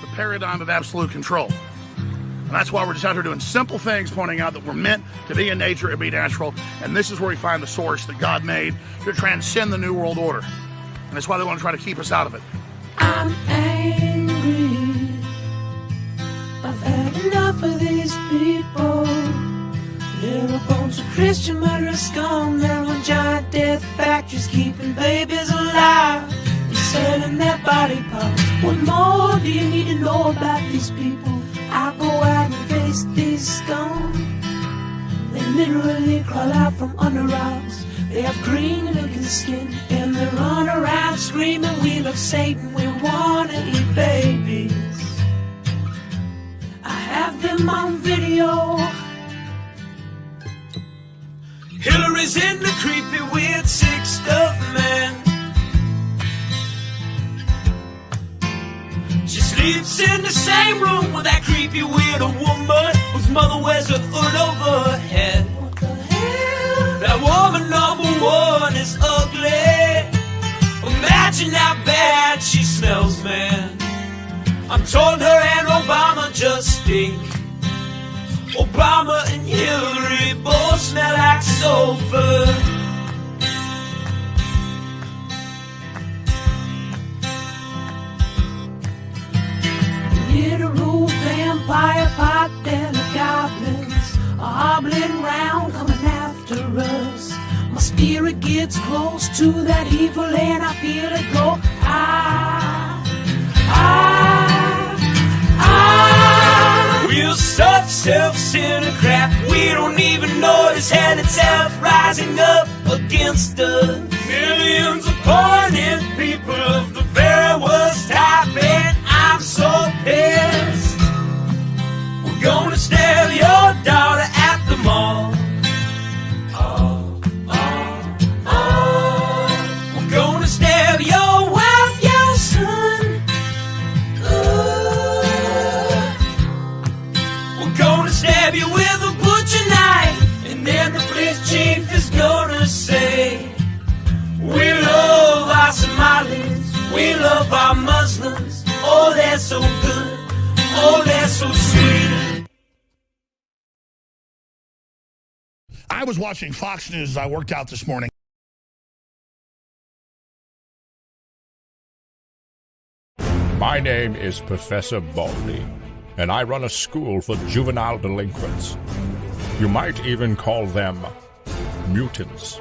the paradigm of absolute control. And that's why we're just out here doing simple things, pointing out that we're meant to be in nature and be natural. And this is where we find the source that God made to transcend the New World Order. And that's why they want to try to keep us out of it. I'm angry. I've had enough of these people. They're a bunch of Christian murderers scum. They're on giant death factories keeping babies alive and selling their body parts. What more do you need to know about these people? I go out and face these scum. They literally crawl out from under rocks. They have green looking skin and they run around screaming, we love Satan, we wanna eat babies. I have them on video. Hillary's in the creepy, weird, sick stuff, man. She sleeps in the same room with that creepy, weird woman whose mother wears a hood over her head. What the hell? That woman number one is ugly. Imagine how bad she smells, man. I'm told her and Obama just stink. Obama and Hillary both smell like sulfur. Literal vampire pot and the goblins are hobbling round coming after us. My spirit gets close to that evil and I feel it go. We'll stuff self-centered crap. We don't even notice hell itself rising up against us. Millions of pointed people of the very worst type, and I'm so pissed. We're gonna stab your daughter at the mall. We're gonna stab your wife, your son. Gonna stab you with a butcher knife, and then the police chief is gonna say, we love our Somalis, we love our Muslims, oh they're so good, oh they're so sweet. I was watching Fox News as I worked out this morning. My name is Professor Baldy, and I run a school for juvenile delinquents. You might even call them mutants.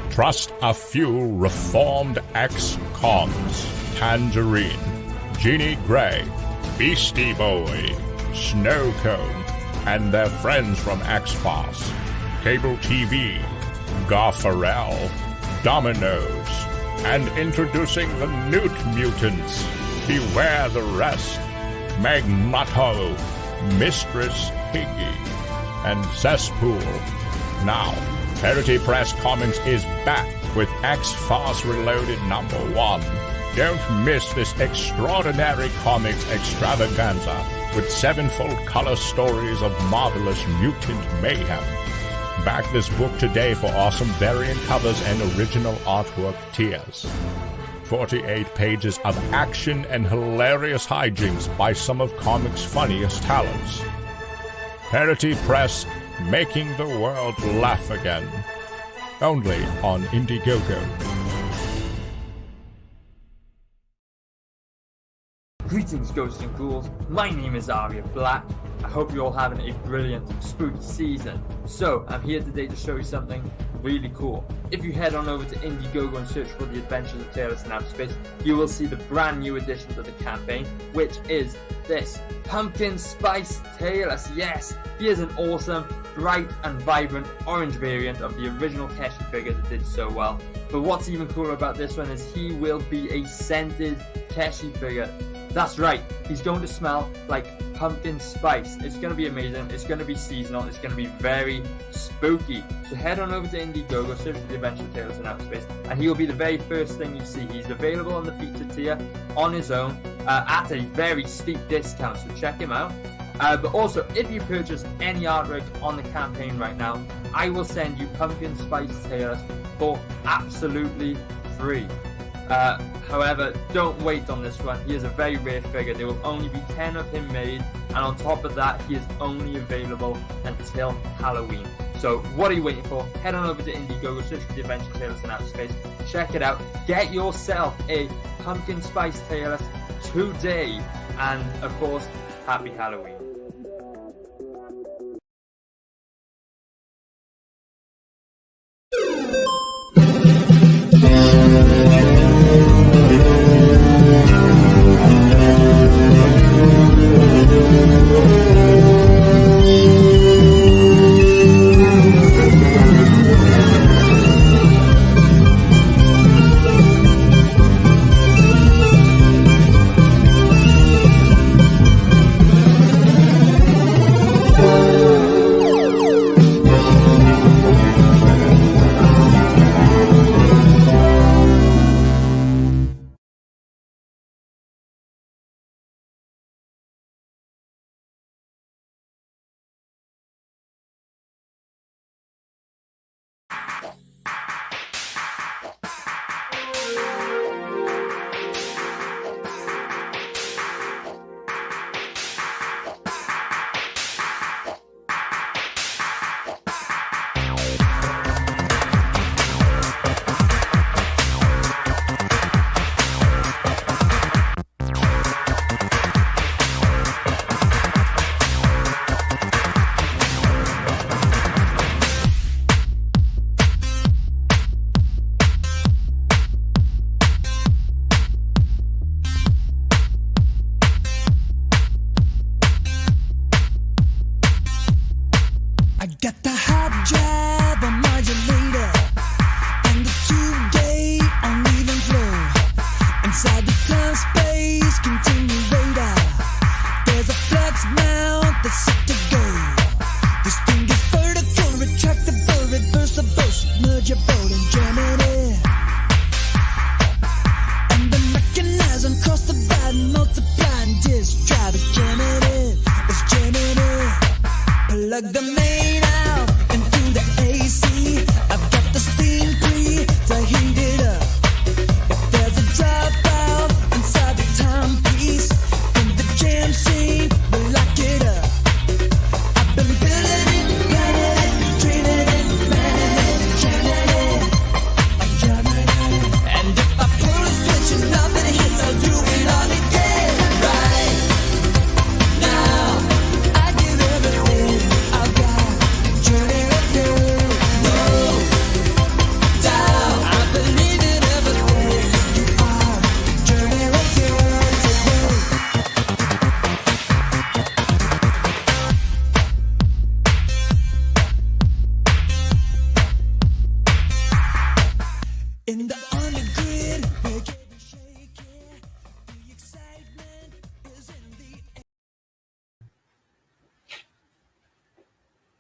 Trust a few reformed ex-cons: Tangerine, Jeannie Grey, Beastie Boy, Snow Cone, and their friends from X-Files, Cable TV, Garfarel, Dominoes, and introducing the Newt Mutants. Beware the rest. Magneto, Mistress Piggy, and Cesspool. Now, Parody Press Comics is back with X-Files Reloaded #1. Don't miss this extraordinary comics extravaganza with 7-fold color stories of marvelous mutant mayhem. Back this book today for awesome variant covers and original artwork tiers. 48 pages of action and hilarious hijinks by some of comics' funniest talents. Parody Press, making the world laugh again. Only on Indiegogo. Greetings, ghosts and ghouls. My name is Aria Black. I hope you're all having a brilliant, spooky season. So, I'm here today to show you something really cool. If you head on over to Indiegogo and search for The Adventures of Taylor in Outer Space, you will see the brand new addition to the campaign, which is this Pumpkin Spice Taylor. Yes, he is an awesome, bright and vibrant orange variant of the original Keshi figure that did so well. But what's even cooler about this one is he will be a scented Keshi figure. That's right, he's going to smell like pumpkin spice. It's going to be amazing, it's going to be seasonal, it's going to be very spooky. So head on over to Indiegogo, search for The Adventure of Taylor in Outer Space, and he will be the very first thing you see. He's available on the featured tier on his own at a very steep discount, so check him out. But also, if you purchase any artwork on the campaign right now, I will send you Pumpkin Spice Taylor for absolutely free. However, don't wait on this one. He is a very rare figure. There will only be 10 of him made, and on top of that, he is only available until Halloween. So what are you waiting for? Head on over to Indiegogo, search for the Adventure Tailors in Outer Space. Check it out. Get yourself a pumpkin spice tailor today, and of course, happy Halloween.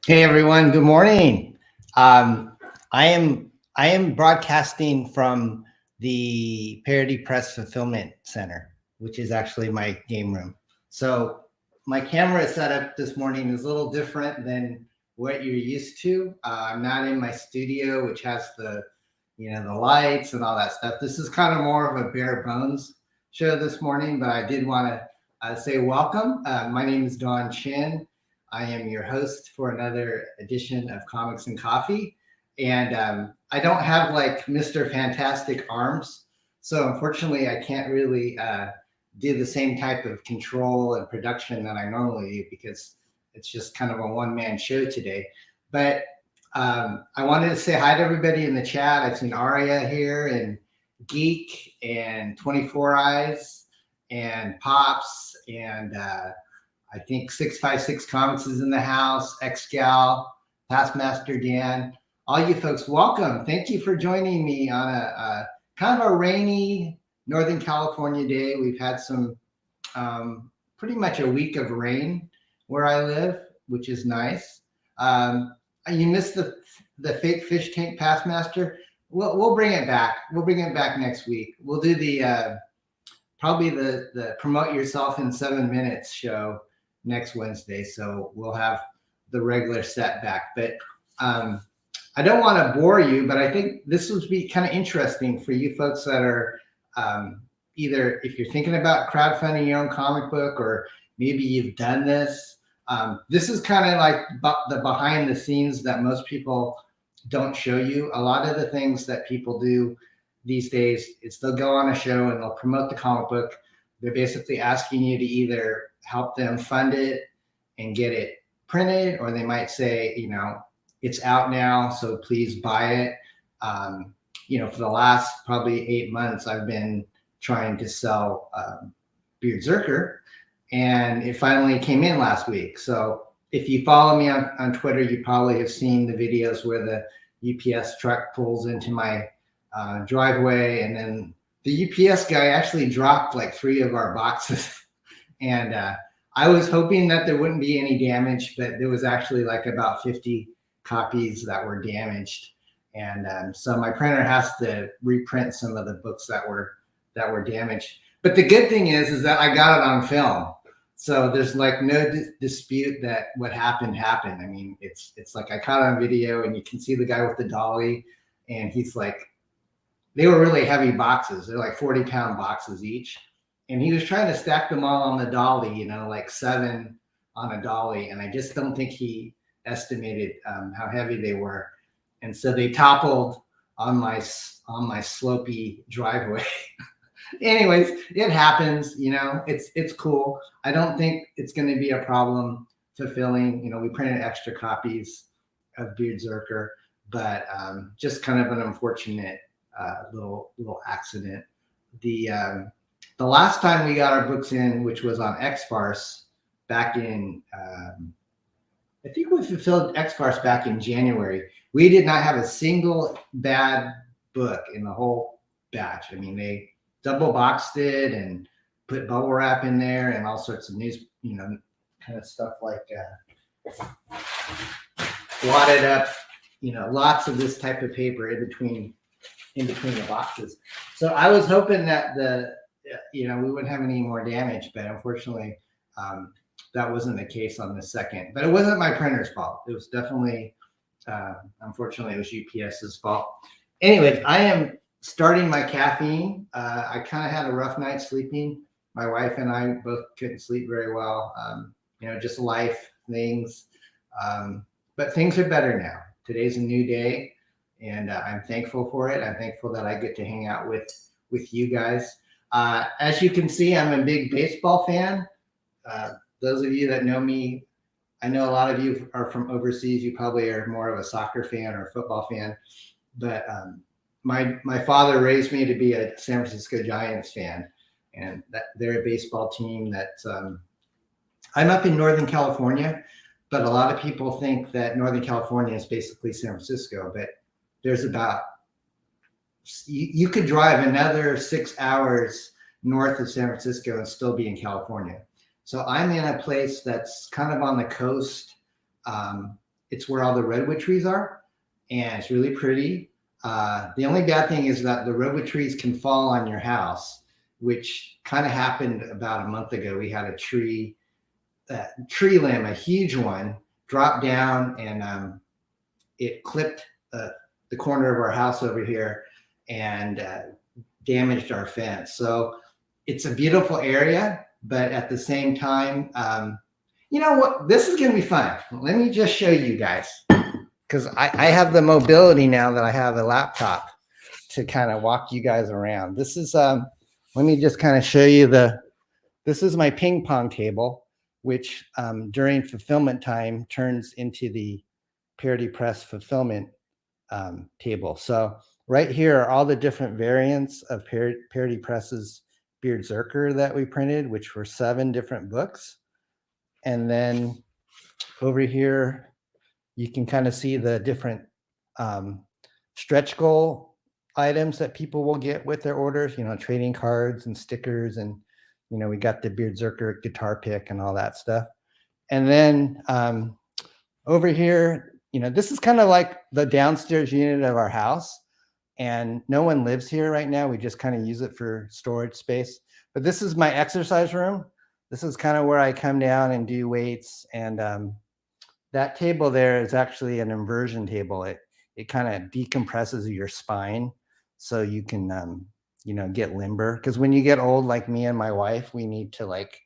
Hey everyone, good morning. I am broadcasting from the Parody Press Fulfillment Center, which is actually my game room. So my camera setup this morning is a little different than what you're used to. I'm not in my studio, which has the lights and all that stuff. This is kind of more of a bare bones show this morning, but I did want to say welcome. My name is Don Chin. I am your host for another edition of Comics and Coffee. And I don't have like Mr. Fantastic arms. So unfortunately, I can't really do the same type of control and production that I normally do because it's just kind of a one-man show today. But I wanted to say hi to everybody in the chat. I've seen Aria here and Geek and 24 Eyes and Pops and I think 656 Comics is in the house, X-Gal, Taskmaster Dan. All you folks, welcome. Thank you for joining me on a kind of a rainy Northern California day. We've had some pretty much a week of rain where I live, which is nice. You missed the fake fish tank Taskmaster. We'll bring it back. We'll bring it back next week. We'll do the probably the Promote Yourself in 7 Minutes show next Wednesday. So we'll have the regular set back. But I don't want to bore you, but I think this would be kind of interesting for you folks that are either if you're thinking about crowdfunding your own comic book, or maybe you've done this. This is kind of like the behind the scenes that most people don't show you. A lot of the things that people do these days is they'll go on a show and they'll promote the comic book. They're basically asking you to either help them fund it and get it printed, or they might say, you know, it's out now, so please buy it. You know, for the last probably 8 months, I've been trying to sell BEARDZZERKER, and it finally came in last week. So if you follow me on Twitter, you probably have seen the videos where the UPS truck pulls into my driveway, and then the UPS guy actually dropped like 3 of our boxes. And I was hoping that there wouldn't be any damage, but there was actually like about 50 copies that were damaged. And so my printer has to reprint some of the books that were damaged. But the good thing is that I got it on film. So there's like no dispute that what happened. I mean, it's like I caught it on video, and you can see the guy with the dolly, and he's like, they were really heavy boxes. They're like 40-pound boxes each. And he was trying to stack them all on the dolly, you know, like 7 on a dolly. And I just don't think he estimated how heavy they were. And so they toppled on my slopey driveway. Anyways, it happens, you know, it's cool. I don't think it's going to be a problem fulfilling. You know, we printed extra copies of BEARDZZERKER, but just kind of an unfortunate little accident. The last time we got our books in, which was on X-Farce back in, I think we fulfilled X-Farce back in January. We did not have a single bad book in the whole batch. I mean, they double boxed it and put bubble wrap in there and all sorts of news, you know, kind of stuff like wadded up, you know, lots of this type of paper in between the boxes. So I was hoping that we wouldn't have any more damage, but unfortunately, that wasn't the case on the second. But it wasn't my printer's fault. It was definitely, unfortunately, it was UPS's fault. Anyways, I am starting my caffeine. I kind of had a rough night sleeping. My wife and I both couldn't sleep very well. You know, just life things. But things are better now. Today's a new day, and I'm thankful for it. I'm thankful that I get to hang out with you guys. As you can see, I'm a big baseball fan. Those of you that know me, I know a lot of you are from overseas. You probably are more of a soccer fan or a football fan. But my father raised me to be a San Francisco Giants fan, and they're a baseball team that I'm up in Northern California, but a lot of people think that Northern California is basically San Francisco. But there's about you could drive another 6 hours north of San Francisco and still be in California. So I'm in a place that's kind of on the coast. It's where all the redwood trees are, and it's really pretty. The only bad thing is that the redwood trees can fall on your house, which kind of happened about a month ago. We had a tree limb, a huge one, drop down, and it clipped the corner of our house over here and damaged our fence. So it's a beautiful area, but at the same time, you know what? This is going to be fun. Let me just show you guys, because I have the mobility now that I have a laptop to kind of walk you guys around. This is, let me just kind of show you this is my ping pong table, which during fulfillment time turns into the Parody Press fulfillment table. So right here are all the different variants of Parody Press's BRZRKR that we printed, which were 7 different books. And then over here, you can kind of see the different stretch goal items that people will get with their orders, you know, trading cards and stickers. And, you know, we got the BRZRKR guitar pick and all that stuff. And then over here, you know, this is kind of like the downstairs unit of our house. And no one lives here right now. We just kind of use it for storage space. But this is my exercise room. This is kind of where I come down and do weights. And that table there is actually an inversion table. It kind of decompresses your spine, so you can get limber. Because when you get old, like me and my wife, we need to like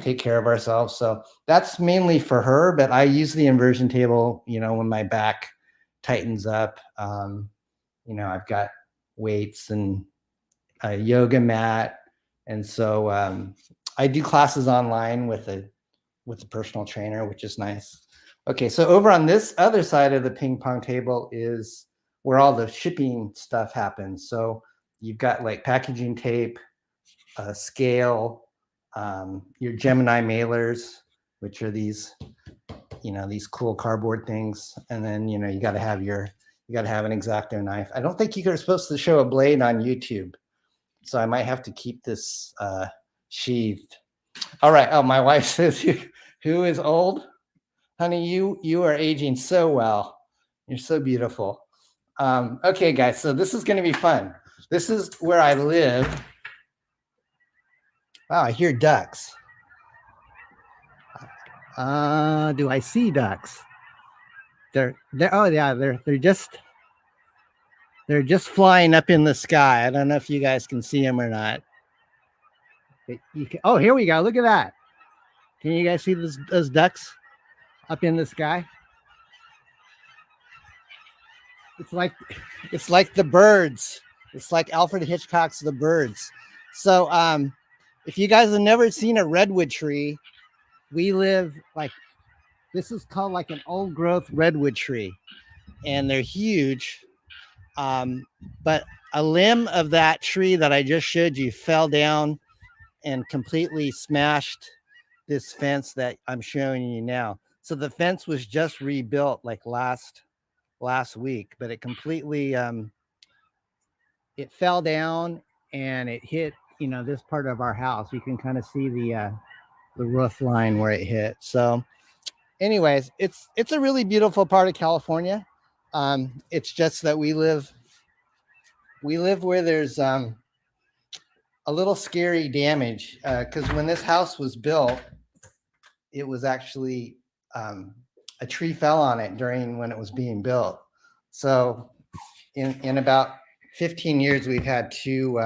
take care of ourselves. So that's mainly for her, but I use the inversion table, when my back tightens up. I've got weights and a yoga mat. And so I do classes online with a personal trainer, which is nice. Okay, so over on this other side of the ping pong table is where all the shipping stuff happens. So you've got like packaging tape, a scale, your Gemini mailers, which are these, these cool cardboard things. And then, you got to have an X-Acto knife. I don't think you're supposed to show a blade on YouTube, so I might have to keep this sheathed. All right. Oh, my wife says, who is old? Honey, you are aging so well. You're so beautiful. Okay, guys, so this is going to be fun. This is where I live. Wow, I hear ducks. Do I see ducks? They're just flying up in the sky. I don't know if you guys can see them or not. Oh, here we go. Look at that. Can you guys see those ducks up in the sky? It's like the birds. It's like Alfred Hitchcock's The Birds. So if you guys have never seen a redwood tree, we live this is called like an old growth redwood tree, and they're huge. But a limb of that tree that I just showed you fell down and completely smashed this fence that I'm showing you now. So the fence was just rebuilt like last week, but it completely it fell down and it hit this part of our house. You can kind of see the roof line where it hit. So anyways, it's a really beautiful part of California. It's just that we live where there's a little scary damage, because when this house was built, it was actually a tree fell on it when it was being built. So in about 15 years, we've had two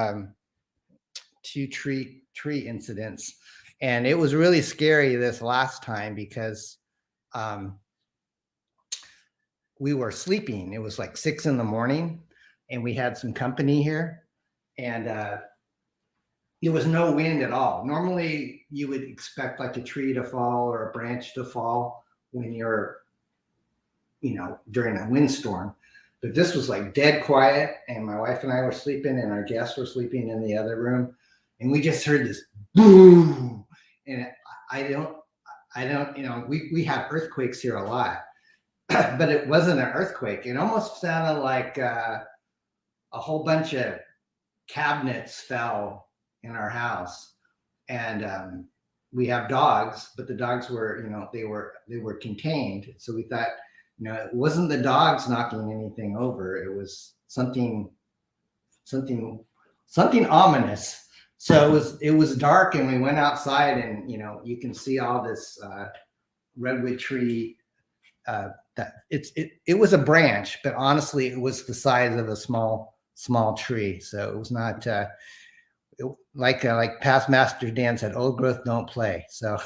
tree incidents, and it was really scary this last time because we were sleeping. It was like 6 a.m, and we had some company here, and there was no wind at all. Normally, you would expect like a tree to fall or a branch to fall when you're, during a windstorm. But this was like dead quiet, and my wife and I were sleeping, and our guests were sleeping in the other room, and we just heard this boom. And we have earthquakes here a lot, but it wasn't an earthquake. It almost sounded like a whole bunch of cabinets fell in our house. And we have dogs, but the dogs were, they were contained. So we thought, it wasn't the dogs knocking anything over. It was something ominous. So it was dark, and we went outside, and you can see all this redwood tree. That it was a branch, but honestly, it was the size of a small tree. So it was not like past Master Dan said, old growth don't play. So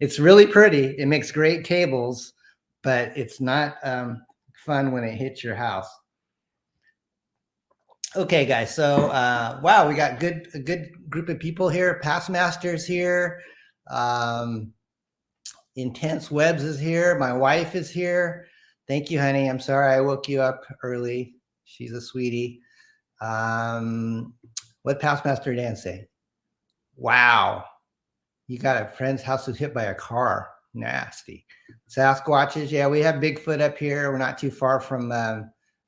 it's really pretty. It makes great tables, but it's not fun when it hits your house. Okay, guys. So wow, we got a good group of people here. Past Masters here. Intense Webs is here. My wife is here. Thank you, honey. I'm sorry I woke you up early. She's a sweetie. What Past Master Dan say? Wow. You got a friend's house was hit by a car. Nasty. Sasquatches. Yeah, we have Bigfoot up here. We're not too far from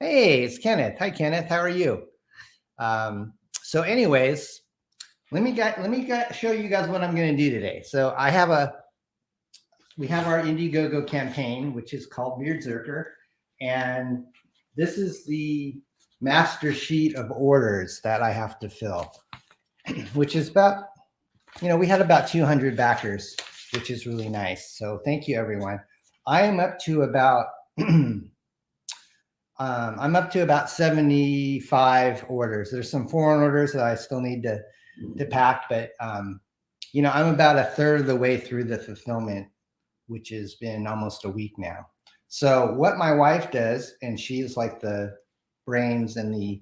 hey, it's Kenneth. Hi, Kenneth. How are you? So anyways, let me show you guys what I'm going to do today. So we have our Indiegogo campaign, which is called BEARDZZERKR. And this is the master sheet of orders that I have to fill, which is about, we had about 200 backers, which is really nice. So thank you, everyone. I am up to about, I'm up to about 75 orders. There's some foreign orders that I still need to pack, but you know, I'm about a third of the way through the fulfillment, which has been almost a week now. So what my wife does, and she's like the brains and the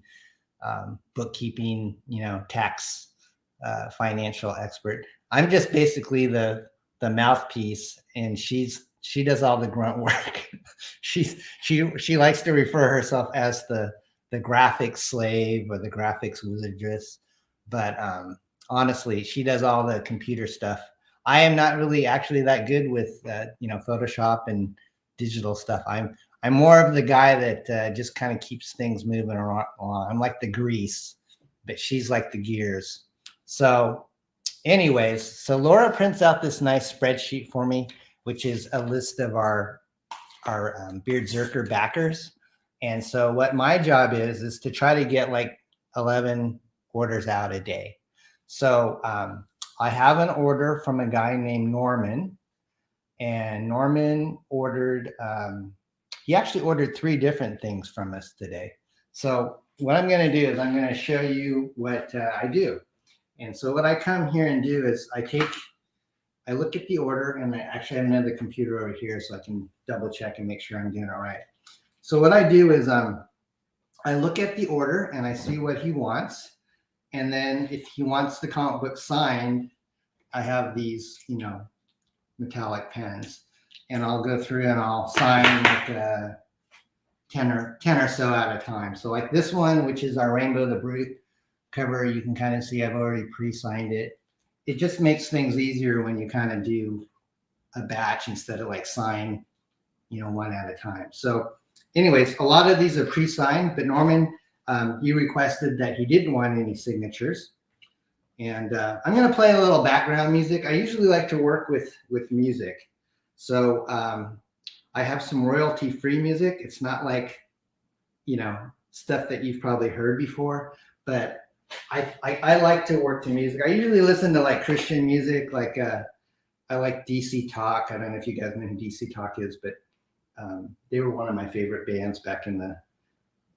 bookkeeping, you know, tax, financial expert. I'm just basically the mouthpiece, and she does all the grunt work. she likes to refer herself as the graphics slave or the graphics wizardess, but honestly, she does all the computer stuff. I am not really actually that good with you know, Photoshop and digital stuff. I'm more of the guy that just kind of keeps things moving along. I'm like the grease, but she's like the gears. So anyways, so Laura prints out this nice spreadsheet for me, which is a list of our BRZRKR backers. And so what my job is to try to get like 11 orders out a day. So I have an order from a guy named Norman, and Norman ordered, he actually ordered 3 different things from us today. So what I'm going to do is I'm going to show you what I do. And so what I come here and do is I look at the order, and I actually have another computer over here so I can double check and make sure I'm doing it right. So what I do is I look at the order and I see what he wants. And then if he wants the comic book signed, I have these, you know, metallic pens, and I'll go through and I'll sign like 10 or so at a time. So like this one, which is our Reignbow the Brute cover, you can kind of see I've already pre-signed it. It just makes things easier when you kind of do a batch instead of like sign, you know, one at a time. So anyways, a lot of these are pre-signed, but Norman, he requested that he didn't want any signatures. And I'm going to play a little background music. I usually like to work with music. So I have some royalty-free music. It's not like, you know, stuff that you've probably heard before, but I like to work to music. I usually listen to like Christian music, like I like DC Talk. I don't know if you guys know who DC Talk is, but they were one of my favorite bands back in the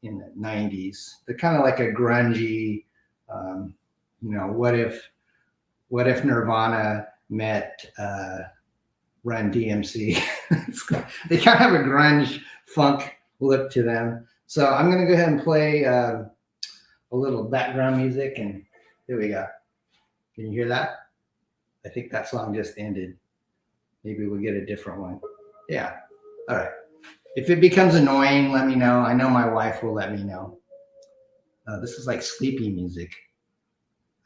90s. They're kind of like a grungy, you know, what if Nirvana met Run DMC? They kind of have a grunge funk look to them. So I'm going to go ahead and play a little background music, and here we go. Can you hear that? I think that song just ended. Maybe we'll get a different one. Yeah. All right. If it becomes annoying, let me know. I know my wife will let me know. This is like sleepy music.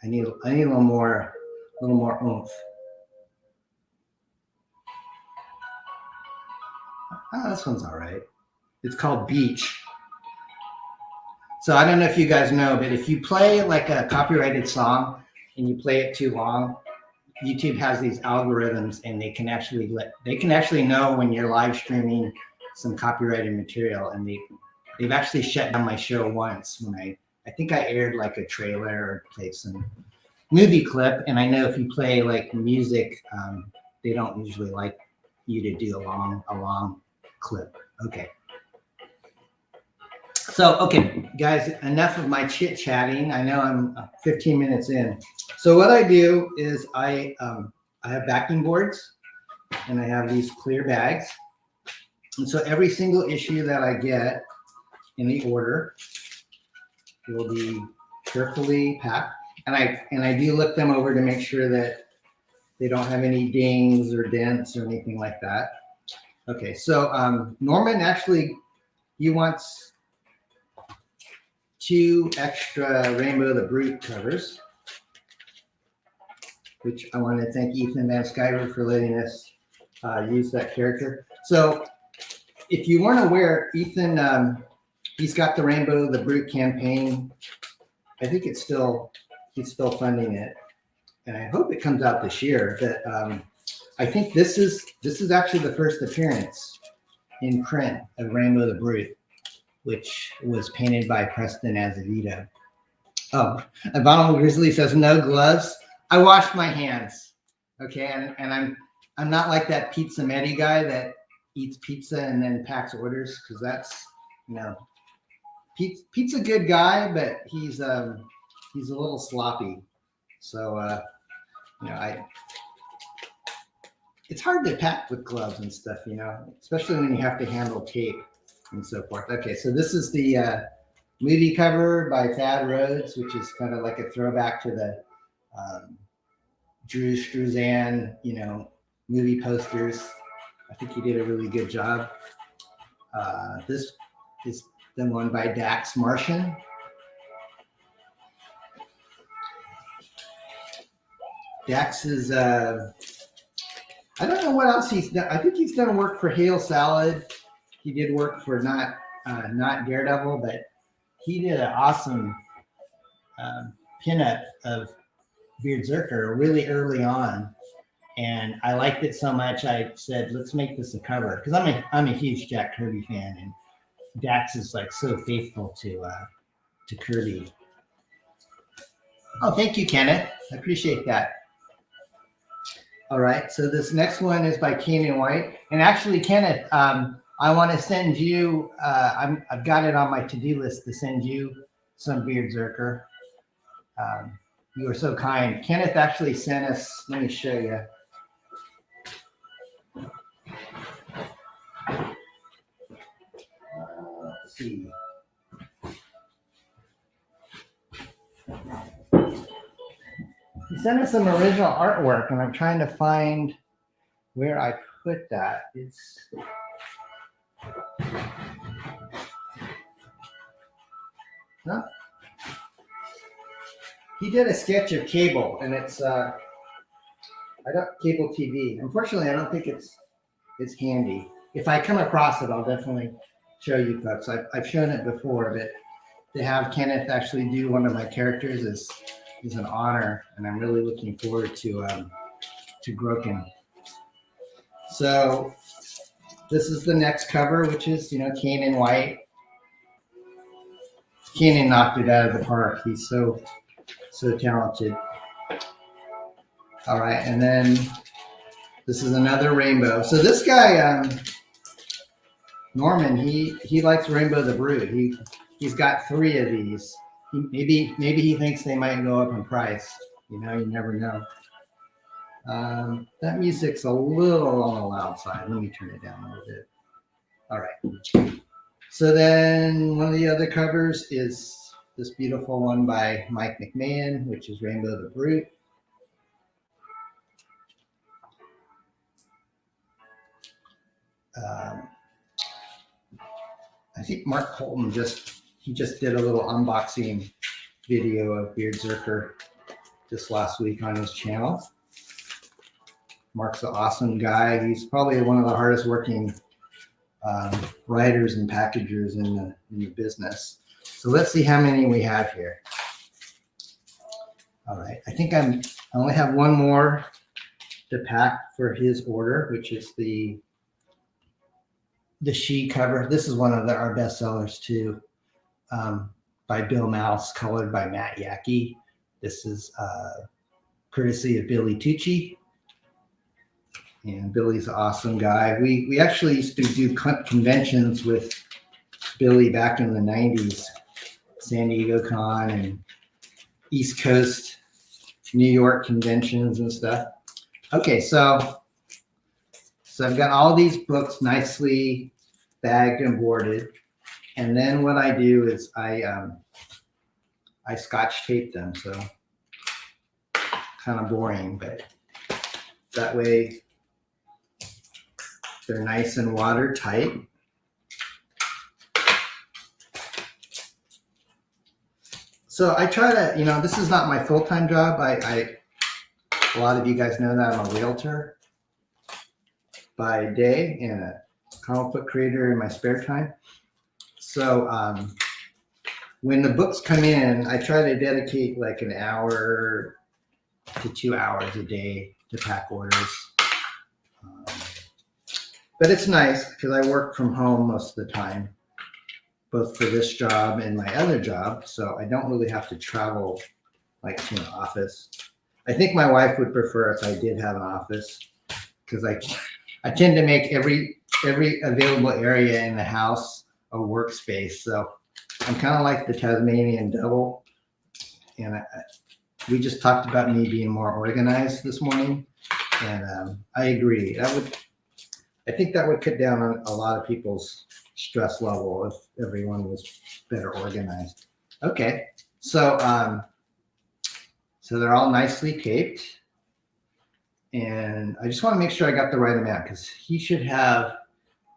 I need a little more oomph. Oh, this one's all right. It's called Beach. So I don't know if you guys know, but if you play like a copyrighted song and you play it too long, YouTube has these algorithms, and they can actually know when you're live streaming some copyrighted material, and they've actually shut down my show once when I think I aired like a trailer or played some movie clip, and I know if you play like music, they don't usually like you to do a long clip. Okay. So, okay, guys, enough of my chit-chatting. I know I'm 15 minutes in. So what I do is I have backing boards, and I have these clear bags. And so every single issue that I get in the order will be carefully packed. And I do look them over to make sure that they don't have any dings or dents or anything like that. Okay, so Norman actually, he wants 2 extra Rainbow the Brute covers, which I want to thank Ethan Van Sciver for letting us use that character. So if you weren't aware, Ethan, he's got the Rainbow the Brute campaign. I think he's still funding it, and I hope it comes out this year. But I think this is actually the first appearance in print of Rainbow the Brute, which was painted by Preston Acevedo. Oh, Abominable Grizzly says no gloves. I washed my hands. Okay, and I'm not like that pizza Medi guy that eats pizza and then packs orders, because that's, you know, Pete's a good guy, but he's a little sloppy. So it's hard to pack with gloves and stuff, especially when you have to handle tape and so forth. Okay, so this is the movie cover by Thad Rhodes, which is kind of like a throwback to the Drew Struzan, movie posters. I think he did a really good job. This is the one by Dax Martian. Dax is, I don't know what else he's done. I think he's done work for Hail Salad. He did work for not Daredevil, but he did an awesome pinup of BEARDZZERKER really early on. And I liked it so much, I said, let's make this a cover. Because I'm a huge Jack Kirby fan, and Dax is like so faithful to Kirby. Oh, thank you, Kenneth. I appreciate that. All right, so this next one is by Caanan White. And actually, Kenneth, I want to send you, I've got it on my to-do list to send you some BEARDZZERKER. You were so kind. Kenneth actually sent us, let me show you. Let's see. He sent us some original artwork, and I'm trying to find where I put that. It's no. He did a sketch of Cable, and it's Cable TV. Unfortunately, I don't think it's handy. If I come across it, I'll definitely show you folks. I've shown it before, but to have Kenneth actually do one of my characters is an honor, and I'm really looking forward to Groken. So this is the next cover, which is Caanan White. Caanan knocked it out of the park. He's so talented. All right, and then this is another Rainbow. So this guy, Norman, he likes Rainbow the Brute. He's got 3 of these. Maybe he thinks they might go up in price. You never know. That music's a little on the loud side. Let me turn it down a little bit. All right. So then one of the other covers is this beautiful one by Mike McMahon, which is Rainbow the Brute. I think Mark Poulton just did a little unboxing video of BEARDZZERKER just last week on his channel. Mark's an awesome guy. He's probably one of the hardest working writers and packagers in the business. So let's see how many we have here. All right, I think I only have one more to pack for his order, which is the She cover. This is one of our best sellers too, by Bill Mouse, colored by Matt Yackey. This is courtesy of Billy Tucci. And Billy's an awesome guy. We actually used to do conventions with Billy back in the 90s, San Diego Con and East Coast, New York conventions and stuff. Okay, so I've got all these books nicely bagged and boarded. And then what I do is I Scotch tape them. So kind of boring, but that way they're nice and watertight. So I try to, this is not my full-time job. A lot of you guys know that I'm a realtor by day and a comic book creator in my spare time. So when the books come in, I try to dedicate like an hour to 2 hours a day to pack orders. But it's nice because I work from home most of the time, both for this job and my other job. So I don't really have to travel like to an office. I think my wife would prefer if I did have an office because I tend to make every available area in the house a workspace. So I'm kind of like the Tasmanian devil, and we just talked about me being more organized this morning, and I agree. I think that would cut down on a lot of people's stress level if everyone was better organized. Okay, so so they're all nicely taped, and I just want to make sure I got the right amount because he should have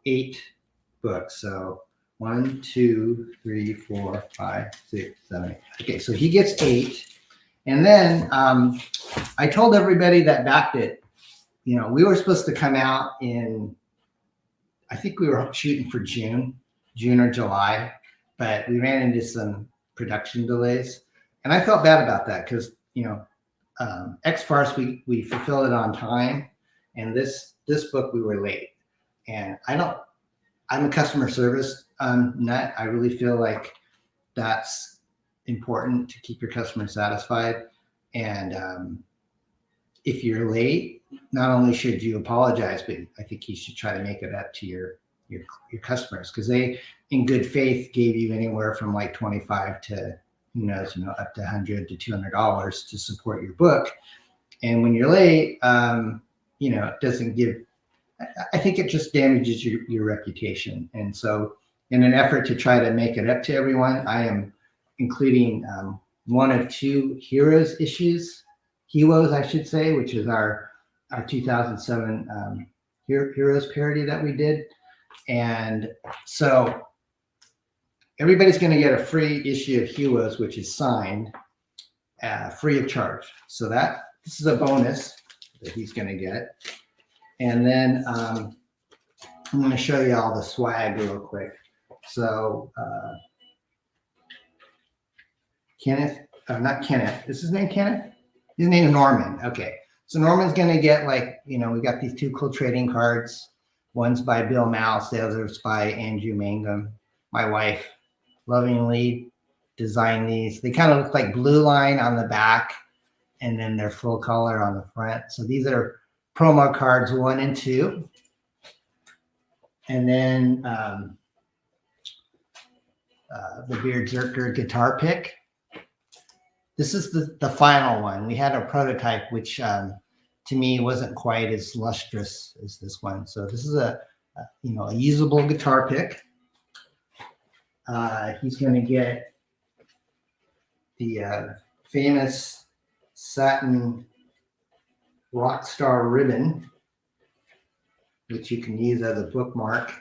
8 books. So 1, 2, 3, 4, 5, 6, 7, 8. Okay, so he gets 8. And then I told everybody that backed it, we were supposed to come out in, I think we were shooting for June or July, but we ran into some production delays. And I felt bad about that because, X-Farce, we fulfilled it on time. And this book, we were late. And I'm a customer service nut. I really feel like that's important to keep your customer satisfied. And if you're late, not only should you apologize, but I think you should try to make it up to your customers, because they, in good faith, gave you anywhere from like 25 to who knows, up to $100 to $200 to support your book. And when you're late, it doesn't give. I think it just damages your reputation. And so, in an effort to try to make it up to everyone, I am including 1 of 2 Heroes issues, I should say, which is our 2007 Heroes parody that we did. And so everybody's going to get a free issue of Heroes, which is signed, free of charge. So this is a bonus that he's going to get. And then I'm going to show you all the swag real quick. So not Kenneth. Is his name Kenneth? His name is Norman. Okay. So Norman's going to get we got these 2 cool trading cards. One's by Bill Mouse. The other's by Andrew Mangum. My wife lovingly designed these. They kind of look like Blue Line on the back, and then they're full color on the front. So these are promo cards 1 and 2. And then the BRZRKR guitar pick. This is the final one. We had a prototype, which to me wasn't quite as lustrous as this one. So this is a usable guitar pick. He's going to get the famous satin Rockstar ribbon, which you can use as a bookmark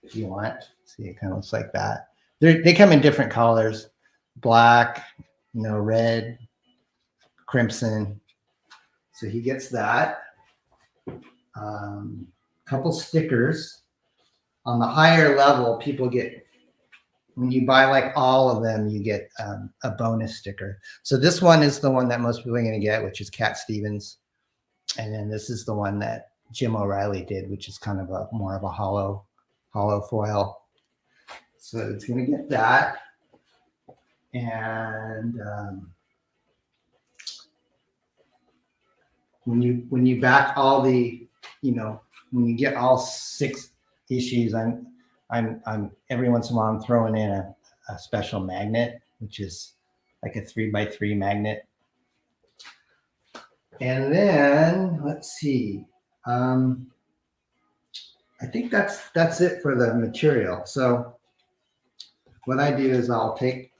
if you want. See, it kind of looks like that. They come in different colors: black, red, crimson. So he gets that. Couple stickers. On the higher level, people get, when you buy like all of them, you get a bonus sticker. So this one is the one that most people are going to get, which is Cat Stevens. And then this is the one that Jim O'Reilly did, which is kind of more of a hollow foil. So it's going to get that. And when you back all the, when you get all 6 issues, I'm every once in a while I'm throwing in a special magnet, which is like a 3x3 magnet. And then let's see. I think that's it for the material. So what I do is I'll take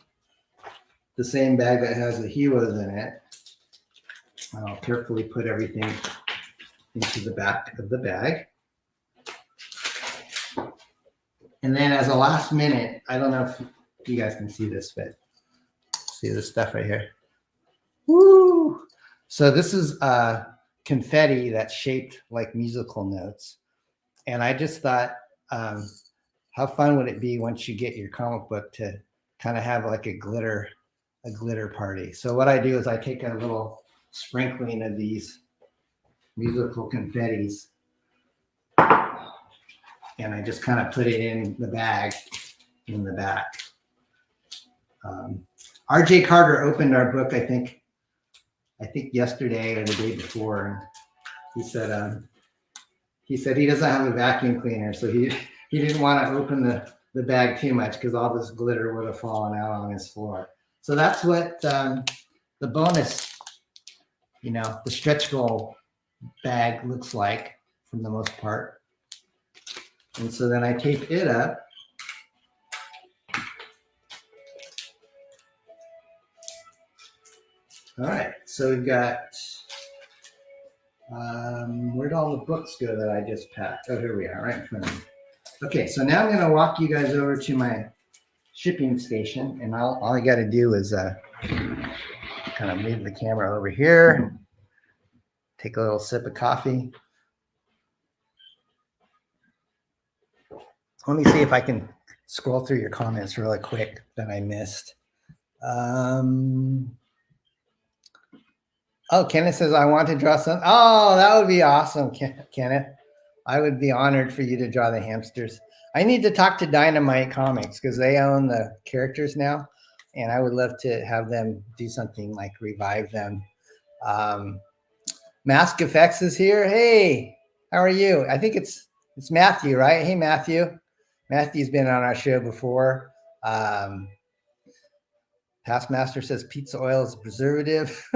the same bag that has the Heroes in it. I'll carefully put everything into the back of the bag. And then as a last minute, I don't know if you guys can see this, but see this stuff right here. Woo! So this is confetti that's shaped like musical notes. And I just thought, how fun would it be once you get your comic book to kind of have like a glitter party. So what I do is I take a little sprinkling of these musical confettis and I just kind of put it in the bag in the back. RJ Carter opened our book, I think yesterday or the day before, and he said he doesn't have a vacuum cleaner, so he didn't want to open the the bag too much because all this glitter would have fallen out on his floor. So that's what the bonus, the stretch goal bag looks like for the most part. And so then I tape it up. All right, so we've got, where'd all the books go that I just packed? Oh, here we are, right in front of me. Okay, so now I'm going to walk you guys over to my shipping station, and all I got to do is kind of move the camera over here, take a little sip of coffee. Let me see if I can scroll through your comments really quick that I missed. Oh, Kenneth says, I want to draw some. Oh, that would be awesome, Kenneth. I would be honored for you to draw the hamsters. I need to talk to Dynamite Comics because they own the characters now. And I would love to have them do something like revive them. Mask Effects is here. Hey, how are you? I think it's Matthew, right? Hey, Matthew. Matthew's been on our show before. Taskmaster says pizza oil is a preservative.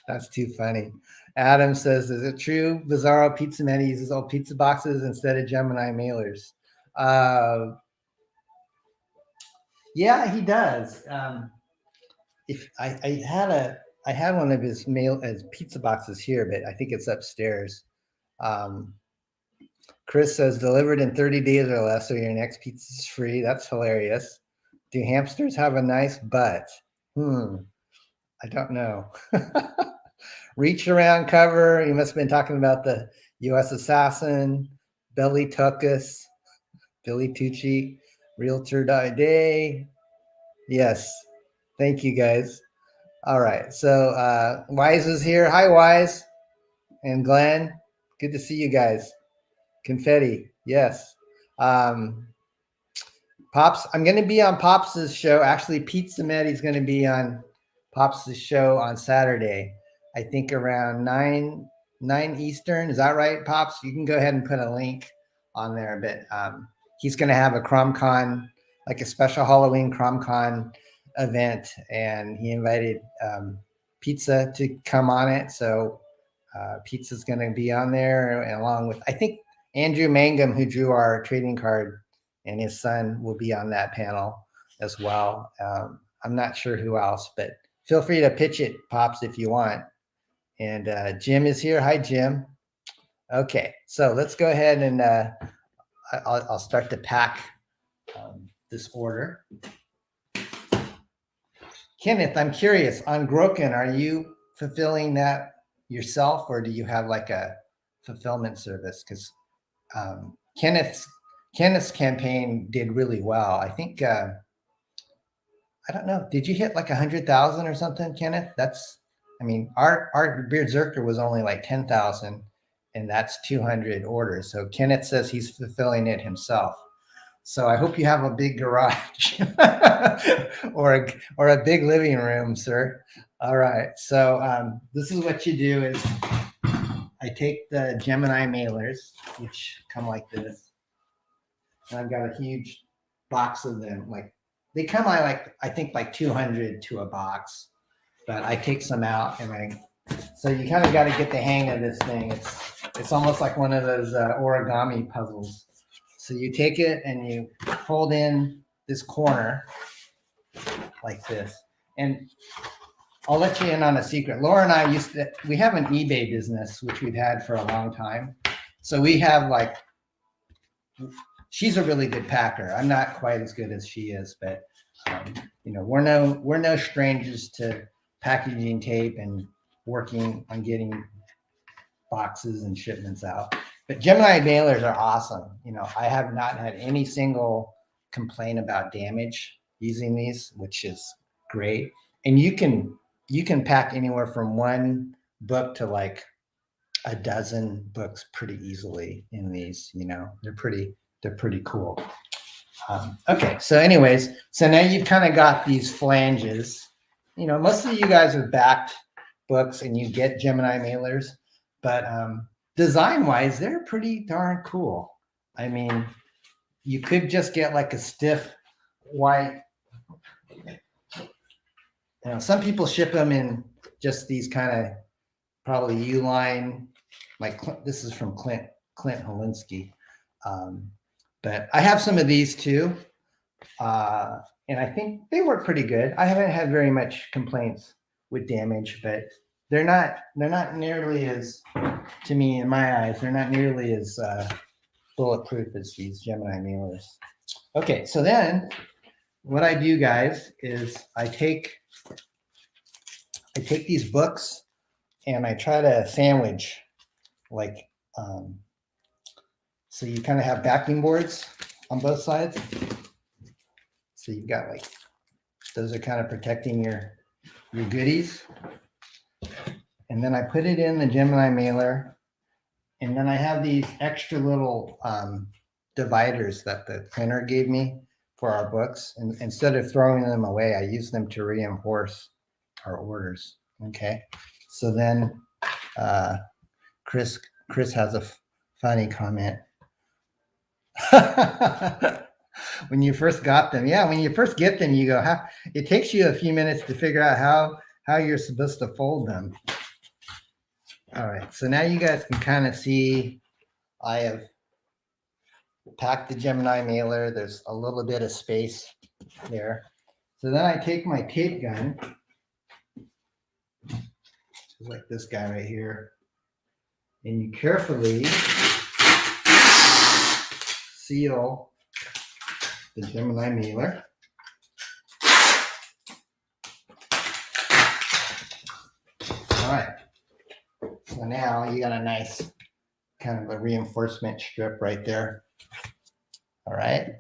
That's too funny. Adam says, is it true Bizarro Pizza Man uses old pizza boxes instead of Gemini mailers? Yeah, he does. If I had one of his pizza boxes here, but I think it's upstairs. Chris says delivered in 30 days or less, so your next pizza is free. That's hilarious. Do hamsters have a nice butt? I don't know. Reach around cover. You must have been talking about the USAssassin, Billy Tucci, Billy Tucci, Realtor Day. Yes. Thank you, guys. All right. So Wise is here. Hi, Wise. And Glenn. Good to see you guys. Confetti. Yes. Pops, I'm going to be on Pops' show. Actually, Pete Zametti is going to be on Pops' show on Saturday. I think around 9 Eastern. Is that right, Pops? You can go ahead and put a link on there. But he's going to have a CromCon, like a special Halloween CromCon event. And he invited Pizza to come on it. So Pizza's going to be on there. And along with, I think, Andrew Mangum, who drew our trading card, and his son will be on that panel as well. I'm not sure who else, but feel free to pitch it, Pops, if you want. And Jim is here. Hi, Jim. Okay, so let's go ahead and I'll start to pack this order. Kenneth, I'm curious, on Groken, are you fulfilling that yourself, or do you have like a fulfillment service? Because Kenneth's campaign did really well. I think, I don't know, did you hit like 100,000 or something, Kenneth? Our BEARDZZERKER was only like 10,000, and that's 200 orders. So Kenneth says he's fulfilling it himself. So I hope you have a big garage or a big living room, sir. All right. So this is what you do is I take the Gemini mailers, which come like this. And I've got a huge box of them. Like they come out I think like 200 to a box. But I take some out so you kind of got to get the hang of this thing. It's almost like one of those origami puzzles. So you take it and you fold in this corner like this. And I'll let you in on a secret. Laura and I we have an eBay business, which we've had for a long time. So we have she's a really good packer. I'm not quite as good as she is, but we're no strangers to packaging tape and working on getting boxes and shipments out. But Gemini mailers are awesome. I have not had any single complaint about damage using these, which is great. And you can pack anywhere from one book to like a dozen books pretty easily in these. They're pretty cool. Okay, so anyways, so now you've kind of got these flanges. Most of you guys have backed books and you get Gemini mailers, but design-wise, they're pretty darn cool. I mean, you could just get like a stiff white. You know, some people ship them in just these kind of probably U-line, like this is from Clint Holinsky. But I have some of these too. And I think they work pretty good. I haven't had very much complaints with damage, but they're not nearly as, to me, in my eyes, they're not nearly as bulletproof as these Gemini mailers. Okay, so then what I do, guys, is I take these books and I try to sandwich, like, so you kind of have backing boards on both sides. So you've got like, those are kind of protecting your goodies. And then I put it in the Gemini mailer. And then I have these extra little dividers that the printer gave me for our books. And instead of throwing them away, I use them to reinforce our orders. Okay. So then Chris has a funny comment. When you first got them, yeah, when you first get them, you go, it takes you a few minutes to figure out how you're supposed to fold them. All right, so now you guys can kind of see I have packed the Gemini mailer. There's a little bit of space there. So then I take my tape gun, like this guy right here, and you carefully seal the Gemini mailer. All right. So now you got a nice kind of a reinforcement strip right there. All right.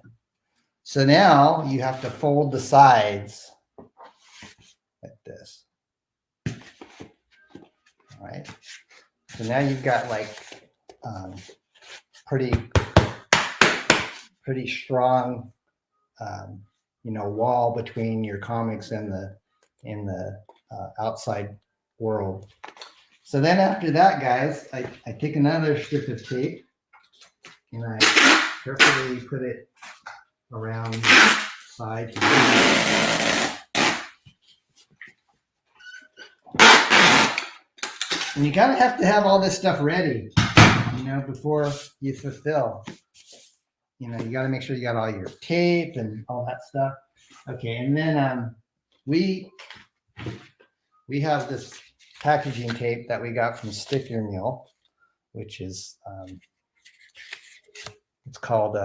So now you have to fold the sides like this. All right. So now you've got like pretty strong, wall between your comics and the outside world. So then after that, guys, I take another strip of tape and I carefully put it around the side here. And you kind of have to have all this stuff ready, before you fulfill. You got to make sure you got all your tape and all that stuff. Okay, and then we have this packaging tape that we got from Sticker Mill, which is it's called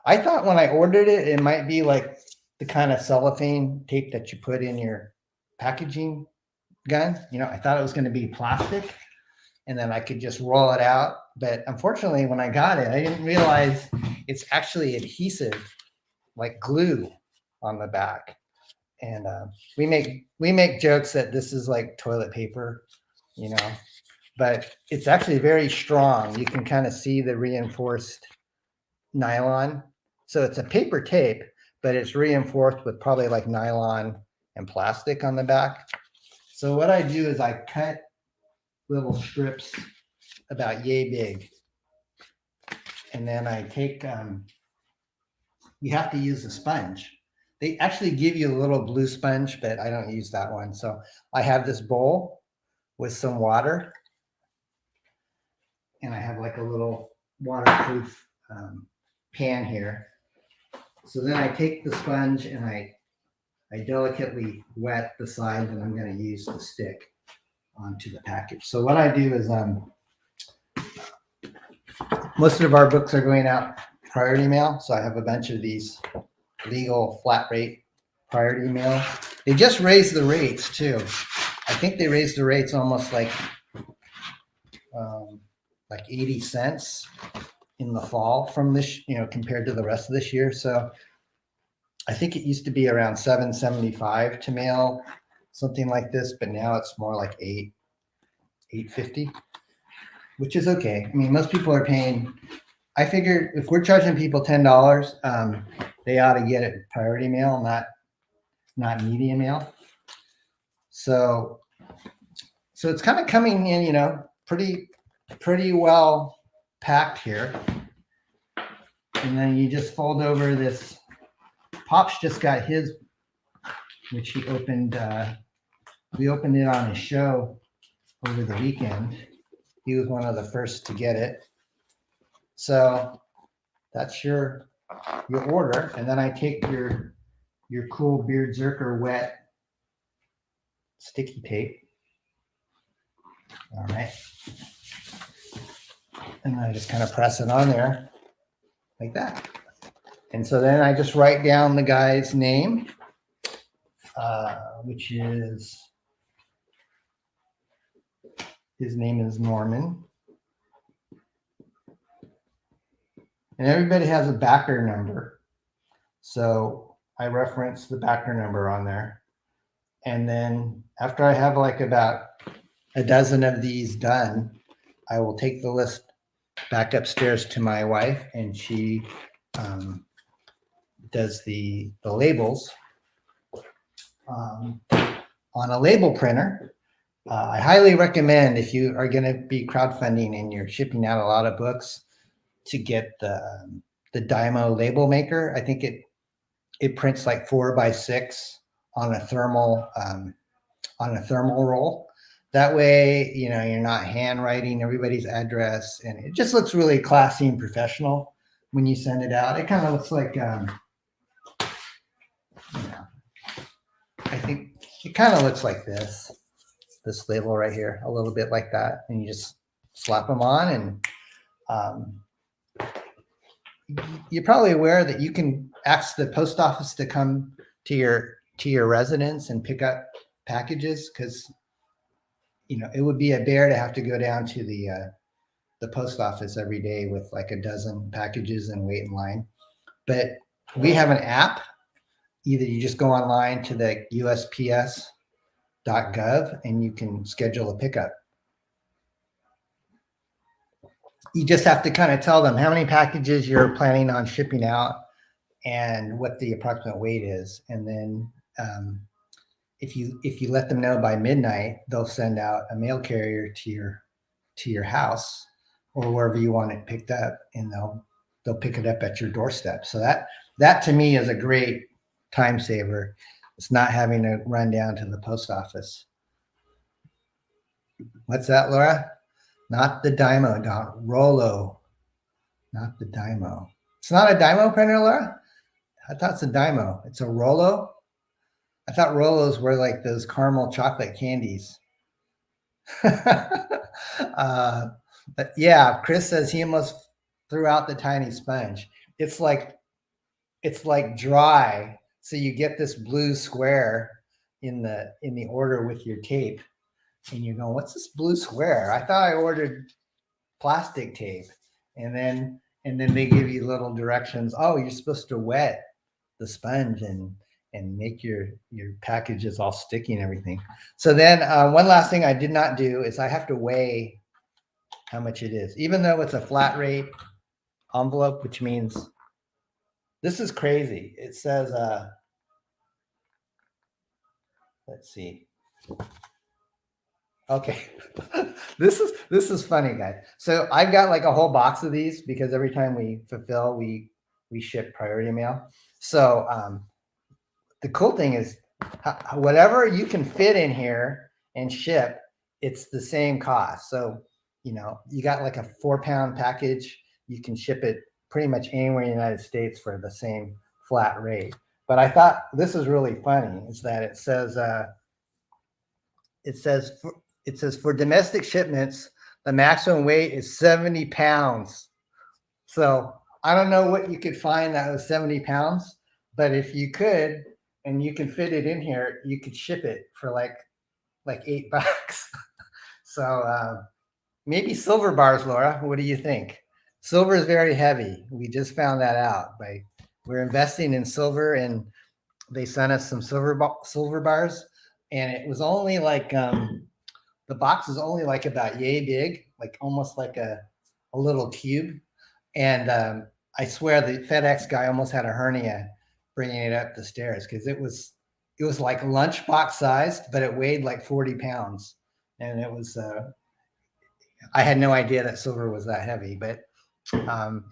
I thought when I ordered it, it might be like the kind of cellophane tape that you put in your packaging gun. I thought it was going to be plastic and then I could just roll it out. But unfortunately, when I got it, I didn't realize it's actually adhesive, like glue on the back. And we make jokes that this is like toilet paper, but it's actually very strong. You can kind of see the reinforced nylon. So it's a paper tape, but it's reinforced with probably like nylon and plastic on the back. So what I do is I cut little strips about yay big. And then I take, you have to use a sponge. They actually give you a little blue sponge, but I don't use that one. So I have this bowl with some water. And I have like a little waterproof pan here. So then I take the sponge and I delicately wet the side that I'm going to use to stick onto the package. So what I do is most of our books are going out priority mail. So I have a bunch of these legal flat rate priority mail. They just raised the rates too. I think they raised the rates almost like 80 cents in the fall from this, compared to the rest of this year. So I think it used to be around $7.75 to mail something like this, but now it's more like $8.50, which is okay. I mean, most people are paying. I figure if we're charging people $10, they ought to get it priority mail, not media mail. So it's kind of coming in, pretty well packed here. And then you just fold over this. Pop's just got his, which he opened. We opened it on his show over the weekend. He was one of the first to get it. So that's your order. And then I take your cool BRZRKR wet sticky tape. All right. And I just kind of press it on there like that. And so then I just write down the guy's name, which is, his name is Norman. And everybody has a backer number. So I reference the backer number on there. And then after I have like about a dozen of these done, I will take the list back upstairs to my wife, and she does the labels on a label printer. I highly recommend, if you are going to be crowdfunding and you're shipping out a lot of books, to get the Dymo label maker. I think it prints like 4x6 on a thermal roll. That way, you know, you're not handwriting everybody's address, and it just looks really classy and professional when you send it out. It kind of looks like, you know, I think it kind of looks like this label right here, a little bit like that, and you just slap them on. And you're probably aware that you can ask the post office to come to your residence and pick up packages, because, you know, it would be a bear to have to go down to the post office every day with like a dozen packages and wait in line. But we have an app. Either you just go online to the USPS.gov and you can schedule a pickup. You just have to kind of tell them how many packages you're planning on shipping out and what the approximate weight is. And then if you let them know by midnight, they'll send out a mail carrier to your house or wherever you want it picked up, and they'll pick it up at your doorstep. So that to me is a great time saver. It's not having to run down to the post office. What's that, Laura? Not the Dymo, Rollo. Not the Dymo. It's not a Dymo printer, Laura? I thought it's a Dymo. It's a Rollo? I thought Rollos were like those caramel chocolate candies. But yeah, Chris says he almost threw out the tiny sponge. It's like dry. So you get this blue square in the order with your tape. And you're going, what's this blue square? I thought I ordered plastic tape. And then they give you little directions. Oh, you're supposed to wet the sponge and make your packages all sticky and everything. So then one last thing I did not do is I have to weigh how much it is, even though it's a flat rate envelope, which means this is crazy. It says, let's see. Okay. This is funny, guys. So I've got like a whole box of these because every time we fulfill, we ship priority mail. So the cool thing is whatever you can fit in here and ship, it's the same cost. So, you know, you got like a 4-pound package, you can ship it pretty much anywhere in the United States for the same flat rate. But I thought this is really funny is that it says for domestic shipments, the maximum weight is 70 pounds. So I don't know what you could find that was 70 pounds, but if you could, and you can fit it in here, you could ship it for like $8. So maybe silver bars, Laura. What do you think? Silver is very heavy. We just found that out. We're investing in silver, and they sent us some silver bars, and it was only like the box is only like about yay big, like almost like a little cube. And I swear the FedEx guy almost had a hernia bringing it up the stairs because it was like lunchbox sized, but it weighed like 40 pounds. And it was, I had no idea that silver was that heavy, but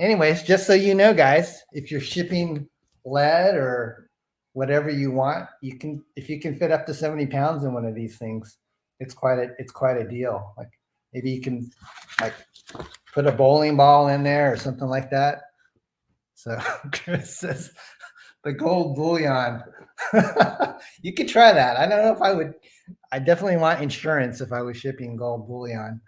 Anyways, just so you know, guys, if you're shipping lead or whatever you want, you can, if you can fit up to 70 pounds in one of these things, it's quite a deal. Like maybe you can like put a bowling ball in there or something like that. So Chris says the gold bullion. You could try that. I don't know if I would. I definitely want insurance if I was shipping gold bullion.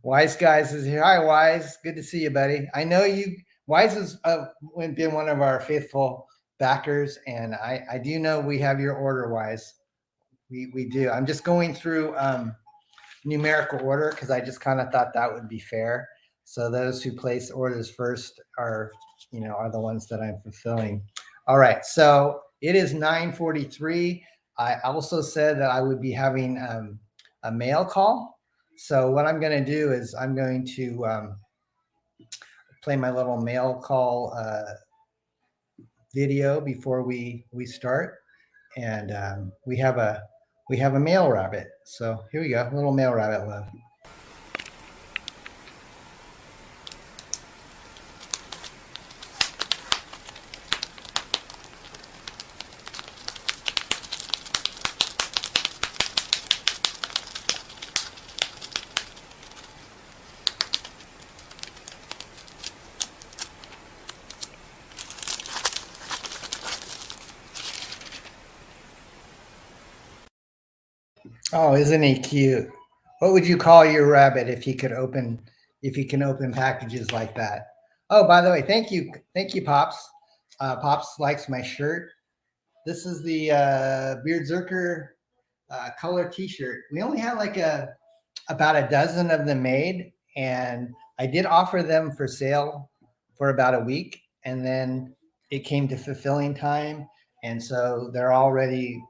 Wise Guys is here. Hi, Wise. Good to see you, buddy. I know you. Wise has been one of our faithful backers, and I do know we have your order, Wise. We do. I'm just going through numerical order because I just kind of thought that would be fair. So those who place orders first are the ones that I'm fulfilling. All right. So it is 9:43. I also said that I would be having a mail call. So what I'm going to do is I'm going to play my little mail call video before we start, and we have a mail rabbit. So here we go, a little mail rabbit love. Oh, isn't he cute? What would you call your rabbit if he can open packages like that? Oh, by the way, thank you, Pops. Pops likes my shirt. This is the BRZRKR color T-shirt. We only had like about a dozen of them made, and I did offer them for sale for about a week, and then it came to fulfilling time, and so they're already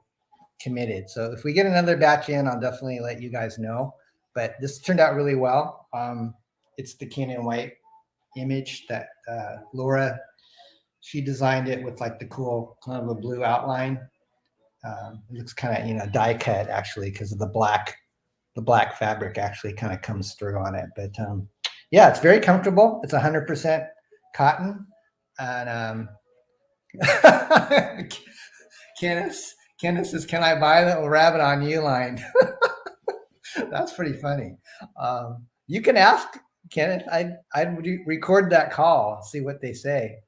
committed. So if we get another batch in, I'll definitely let you guys know. But this turned out really well. It's the Caanan white image that Laura, she designed it with like the cool kind of a blue outline. It looks kind of die cut actually because of the black fabric actually kind of comes through on it. But yeah, it's very comfortable. It's 100% cotton. And Kenneth says, "Can I buy the rabbit on Uline?" That's pretty funny. You can ask Kenneth. I'd record that call, see what they say.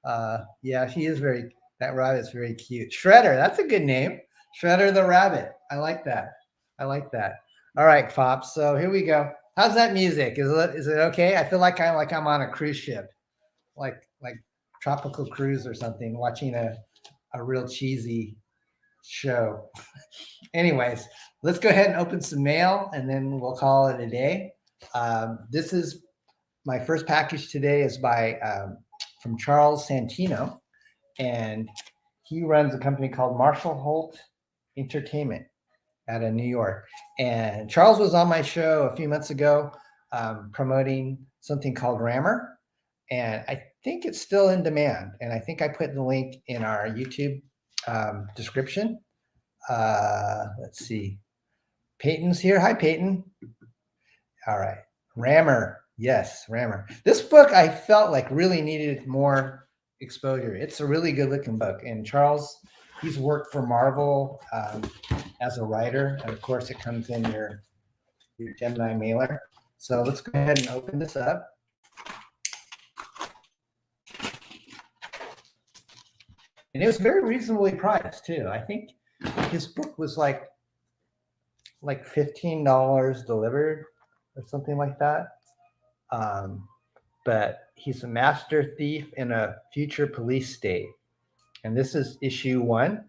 Yeah, that rabbit's very cute. Shredder, that's a good name. Shredder the rabbit. I like that. All right, Pops. So here we go. How's that music? Is it okay? I feel like I'm on a cruise ship, like Tropical Cruise or something, watching a real cheesy show. Anyways, let's go ahead and open some mail and then we'll call it a day. This is my first package today is from Charles Santino, and he runs a company called Marshall Holt Entertainment out of New York. And Charles was on my show a few months ago promoting something called Rammur, and I think it's still in demand, and I think I put the link in our YouTube description. Let's see. Peyton's here. Hi, Peyton. All right. Rammur. Yes, Rammur. This book I felt like really needed more exposure. It's a really good looking book. And Charles, he's worked for Marvel as a writer. And of course, it comes in your Gemini mailer. So let's go ahead and open this up. And it was very reasonably priced too. I think his book was like $15 delivered or something like that. But he's a master thief in a future police state. And this is issue 1.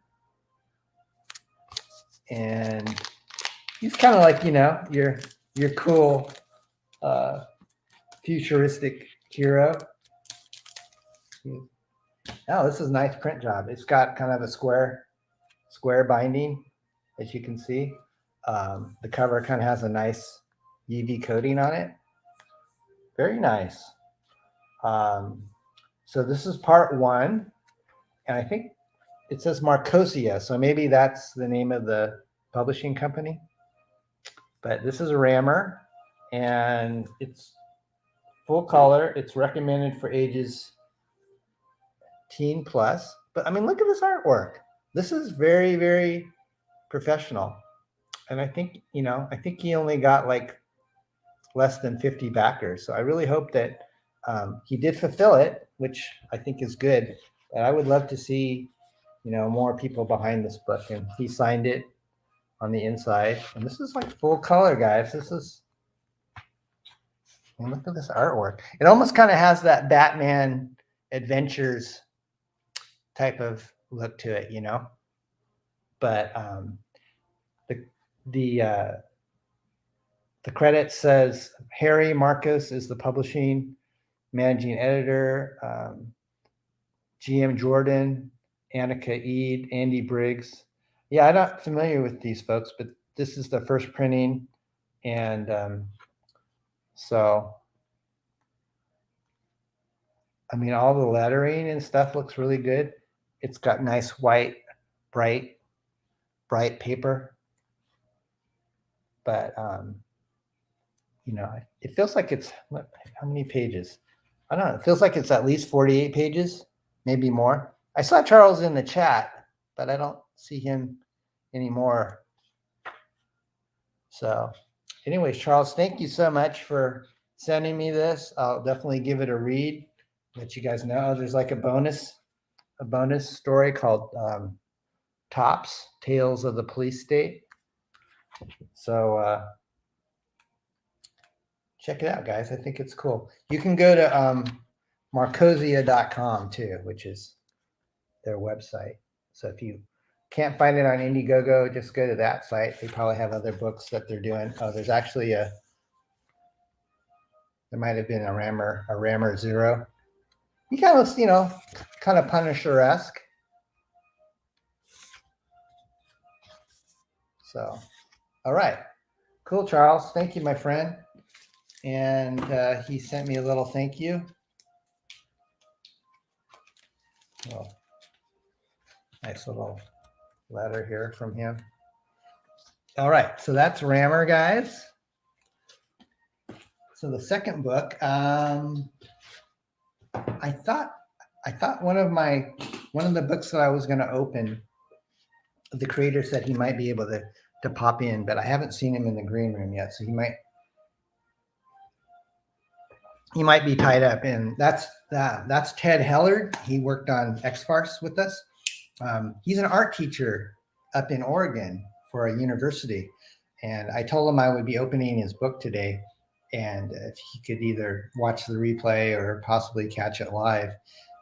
And he's kind of like, your cool futuristic hero. Oh, this is a nice print job. It's got kind of a square binding, as you can see. The cover kind of has a nice UV coating on it. Very nice. So this is part 1, and I think it says Marcosia, so maybe that's the name of the publishing company. But this is Rammur, and it's full color. It's recommended for ages teen plus. But I mean, look at this artwork. This is very, very professional. And I think, I think he only got like less than 50 backers. So I really hope that he did fulfill it, which I think is good. But I would love to see, more people behind this book. And he signed it on the inside. And this is like full color, guys. This is, and look at this artwork. It almost kind of has that Batman Adventures type of look to it, But the credit says Harry Marcos is the publishing managing editor, GM Jordan, Annika Eade, Andy Briggs. Yeah, I'm not familiar with these folks, but this is the first printing. And so, I mean, all the lettering and stuff looks really good. It's got nice white, bright paper. But, it feels like it's, how many pages? I don't know. It feels like it's at least 48 pages, maybe more. I saw Charles in the chat, but I don't see him anymore. So anyways, Charles, thank you so much for sending me this. I'll definitely give it a read, let you guys know. There's like a bonus story called Tops, Tales of the Police State. So check it out, guys. I think it's cool. You can go to marcosia.com too, which is their website. So if you can't find it on Indiegogo, just go to that site. They probably have other books that they're doing. Oh, there's actually there might have been a Rammur Zero. He kind of looks, kind of Punisher-esque. So, all right. Cool, Charles. Thank you, my friend. And he sent me a little thank you. Oh, nice little letter here from him. All right, so that's Rammur, guys. So the second book, I thought one of the books that I was going to open, the creator said he might be able to pop in, but I haven't seen him in the green room yet, so he might be tied up. And that's Ted Helard. He worked on X-Farce with us. He's an art teacher up in Oregon for a university. And I told him I would be opening his book today. And if he could either watch the replay or possibly catch it live.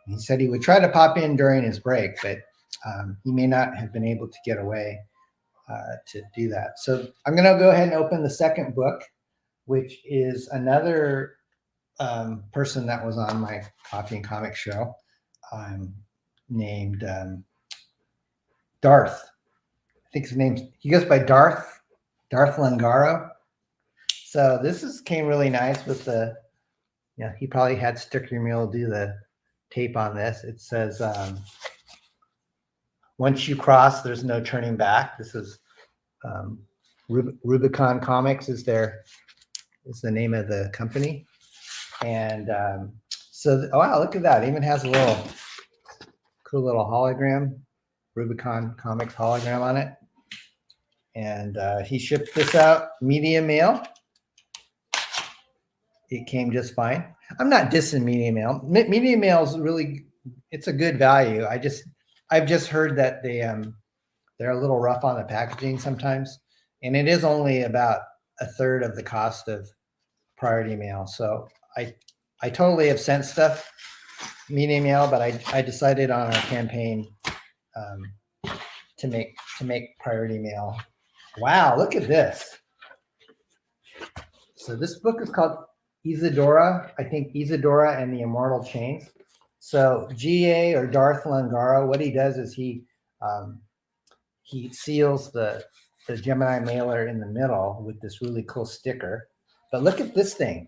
And he said he would try to pop in during his break, but he may not have been able to get away to do that. So I'm going to go ahead and open the second book, which is another person that was on my Coffee and Comic show, named Darth. I think his name's, he goes by Darth Lungaro. So this came really nice with the, he probably had Sticker Mule do the tape on this. It says, once you cross, there's no turning back. This is Rubicon Comics is the name of the company. And so, oh, wow, look at that. It even has a little cool little hologram, Rubicon Comics hologram on it. And he shipped this out medium mail. It came just fine. I'm not dissing medium mail. Medium mail is really, it's a good value. I've just heard that they're a little rough on the packaging sometimes, and it is only about a third of the cost of priority mail. So I totally have sent stuff medium mail, but I decided on our campaign to make priority mail. Wow, look at this. So this book is called Isadora. I think Isadora and the Immortal Chains. So GA or Darth Lungaro, what he does is he seals the Gemini mailer in the middle with this really cool sticker. But look at this thing.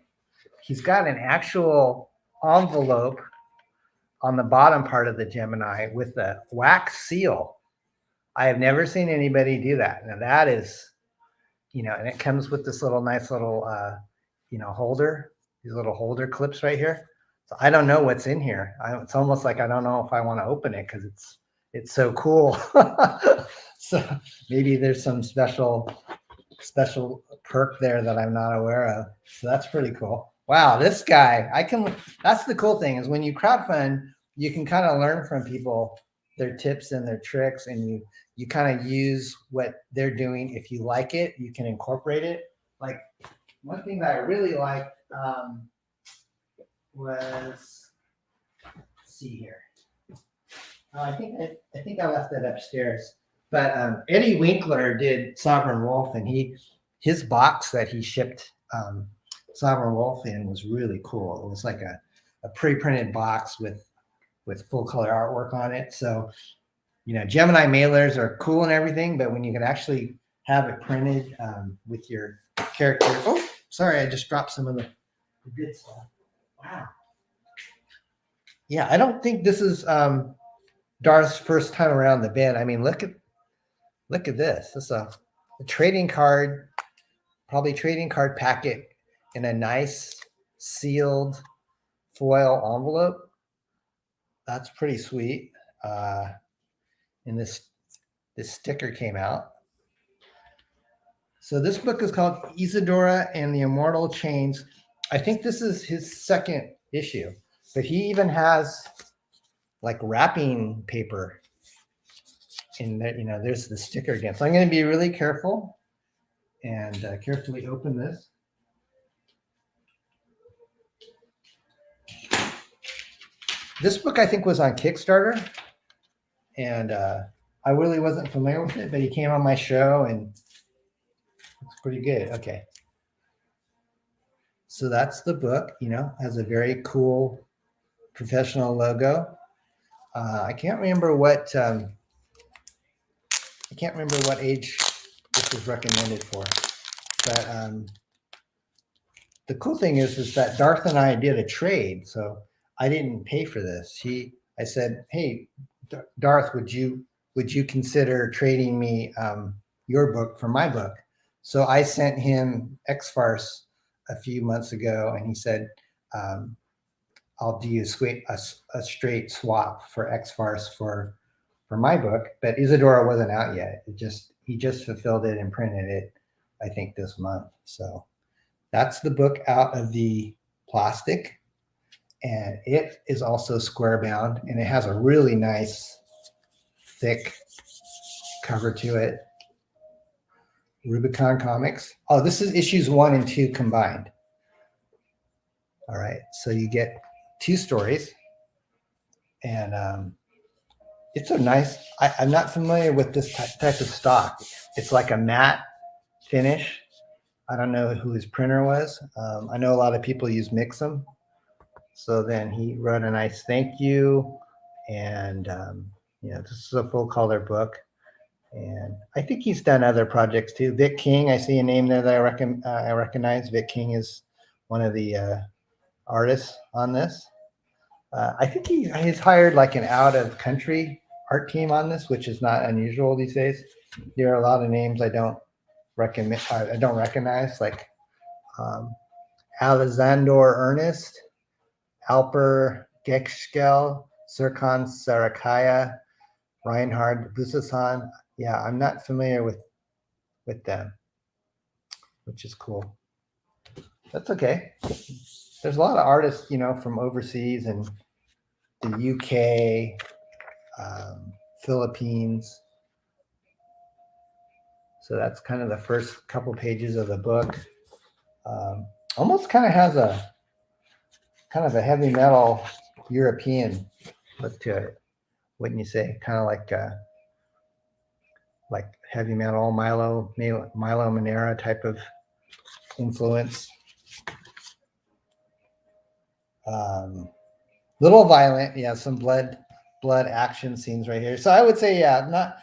He's got an actual envelope on the bottom part of the Gemini with a wax seal. I have never seen anybody do that. Now that is, and it comes with this nice little holder. these little holder clips right here. So I don't know what's in here. It's almost like I don't know if I want to open it because it's so cool. So maybe there's some special perk there that I'm not aware of. So that's pretty cool. Wow, this guy, that's the cool thing is when you crowdfund, you can kind of learn from people their tips and their tricks, and you kind of use what they're doing. If you like it, you can incorporate it. Like one thing that I really liked was, let's see here. I think I left that upstairs. But Eddie Winkler did Sovereign Wolf, and his box that he shipped Sovereign Wolf in was really cool. It was like a pre-printed box with full color artwork on it. So, Gemini mailers are cool and everything, but when you can actually have it printed with your character. Oh, sorry, I just dropped some of the good stuff. Wow. Yeah, I don't think this is Darth's first time around the bend. I mean, look at this. This is a trading card, probably trading card packet in a nice sealed foil envelope. That's pretty sweet. And this sticker came out. So this book is called Isadora and the Immortal Chains. I think this is his second issue, but he even has like wrapping paper in there. There's the sticker again. So I'm going to be really careful and carefully open this. This book I think was on Kickstarter, and I really wasn't familiar with it, but he came on my show and it's pretty good. Okay. So that's the book, has a very cool professional logo. I can't remember what age this was recommended for, but the cool thing is that Darth and I did a trade, so I didn't pay for this. I said, "Hey, Darth, would you consider trading me your book for my book?" So I sent him X-Farce a few months ago, and he said, "I'll do a straight swap for X-Farce for my book." But Isadora wasn't out yet. He just fulfilled it and printed it, I think, this month. So that's the book out of the plastic, and it is also square bound, and it has a really nice thick cover to it. Rubicon Comics. Oh, this is issues 1 and 2 combined. All right, so you get 2 stories, and it's a nice. I'm not familiar with this type of stock. It's like a matte finish. I don't know who his printer was. I know a lot of people use Mixam. So then he wrote a nice thank you, and this is a full color book. And I think he's done other projects too. Vic King, I see a name there that I recognize. Vic King is one of the artists on this. I think he's hired like an out of country art team on this, which is not unusual these days. There are a lot of names I don't recognize, like Alexander Ernest, Alper Gekschkel, Serkan Sarakaya, Reinhard Busasan. Yeah, I'm not familiar with them, which is cool. That's okay. There's a lot of artists, from overseas and the UK, Philippines. So that's kind of the first couple pages of the book. Almost kind of has a a heavy metal European look to it, wouldn't you say? Kind of like heavy metal, Milo Manera type of influence. Little violent, yeah, some blood action scenes right here. So I would say, yeah, not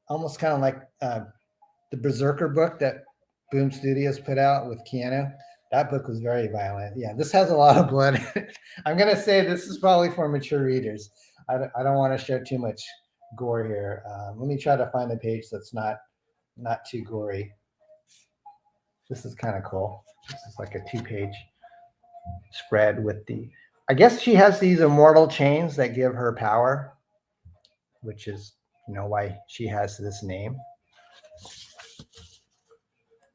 almost kind of like the Berserker book that Boom Studios put out with Keanu. That book was very violent. Yeah, this has a lot of blood. I'm gonna say this is probably for mature readers. I don't want to show too much gore here. Let me try to find a page that's not too gory. This is kind of cool. This is like a 2-page spread with the, I guess she has these immortal chains that give her power, which is, you know, why she has this name.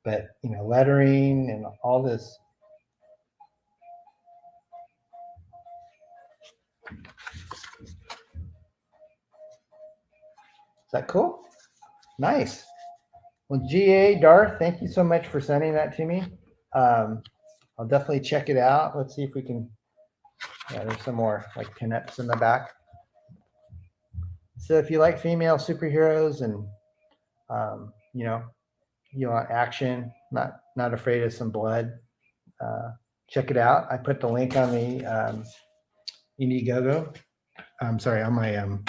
But, you know, lettering and all this. Is that cool? Nice. Well, GA Darth, thank you so much for sending that to me. I'll definitely check it out. Let's see if we can. Yeah, there's some more like pinups in the back. So if you like female superheroes and you know, you want action, not afraid of some blood, check it out. I put the link on the Indiegogo. I'm sorry, on my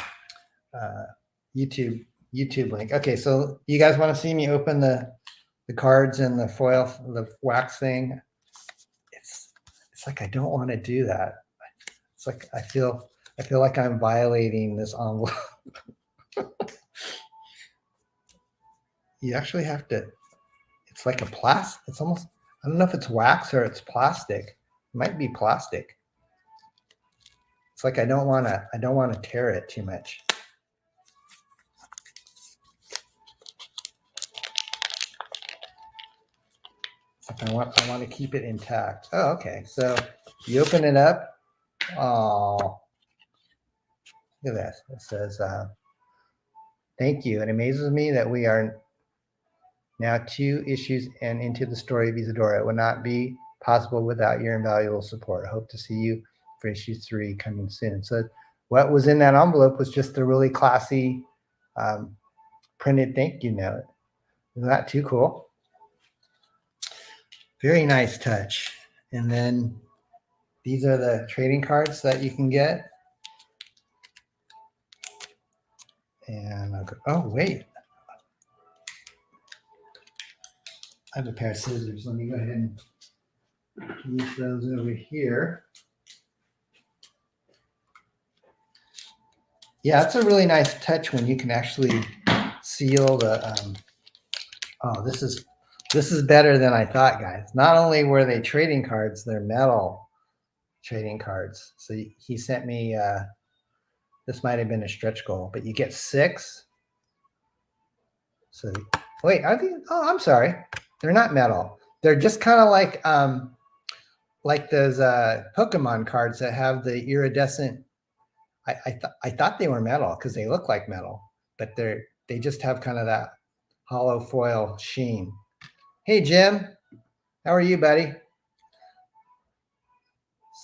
YouTube link. Okay, so you guys want to see me open the cards and the foil, the wax thing? It's like I don't want to do that. It's like I feel like I'm violating this envelope. You actually have to. It's like a plastic. It's almost. I don't know if it's wax or it's plastic. It might be plastic. It's like I don't want to tear it too much. I want to keep it intact. Oh, okay. So you open it up. Oh, look at this. It says, "Thank you. It amazes me that we are now 2 issues and into the story of Isadora. It would not be possible without your invaluable support. I hope to see you for issue 3 coming soon." So what was in that envelope was just a really classy printed thank you note. Isn't that too cool? Very nice touch. And then these are the trading cards that you can get. And I'll go, oh, wait. I have a pair of scissors. Let me go ahead and use those over here. Yeah, it's a really nice touch when you can actually seal the. Oh, this is better than I thought, guys. Not only were they trading cards, they're metal trading cards. So he sent me. This might have been a stretch goal, but you get 6. So wait, are these? Oh, I'm sorry. They're not metal. They're just kind of like those Pokemon cards that have the iridescent. I thought they were metal because they look like metal, but they just have kind of that hollow foil sheen. Hey Jim, how are you, buddy?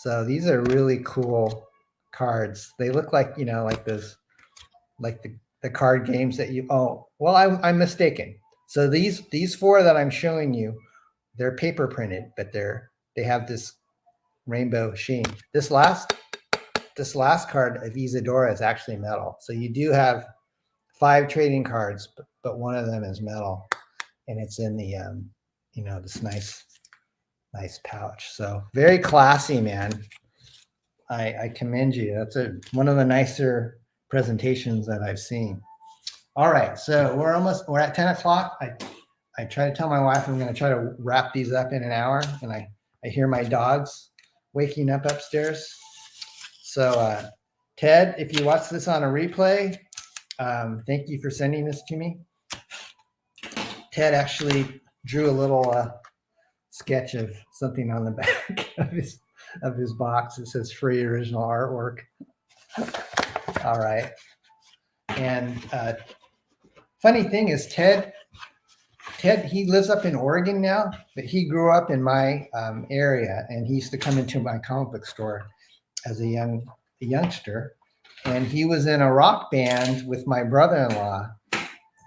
So these are really cool cards. They look like, you know, like this, like the card games that you. Oh, well, I'm mistaken. So these 4 that I'm showing you, they're paper printed, but they have this rainbow sheen. This last card of Isadora is actually metal. So you do have 5 trading cards, but one of them is metal, and it's in the you know, this nice pouch. So very classy, man. I commend you. That's one of the nicer presentations that I've seen. All right, so we're at 10 o'clock. I try to tell my wife I'm going to try to wrap these up in an hour, and I hear my dogs waking up upstairs. So Ted, if you watch this on a replay, thank you for sending this to me. Ted actually drew a little sketch of something on the back of his box. It says free original artwork. All right. And funny thing is Ted, he lives up in Oregon now, but he grew up in my area, and he used to come into my comic book store as a youngster, and he was in a rock band with my brother-in-law.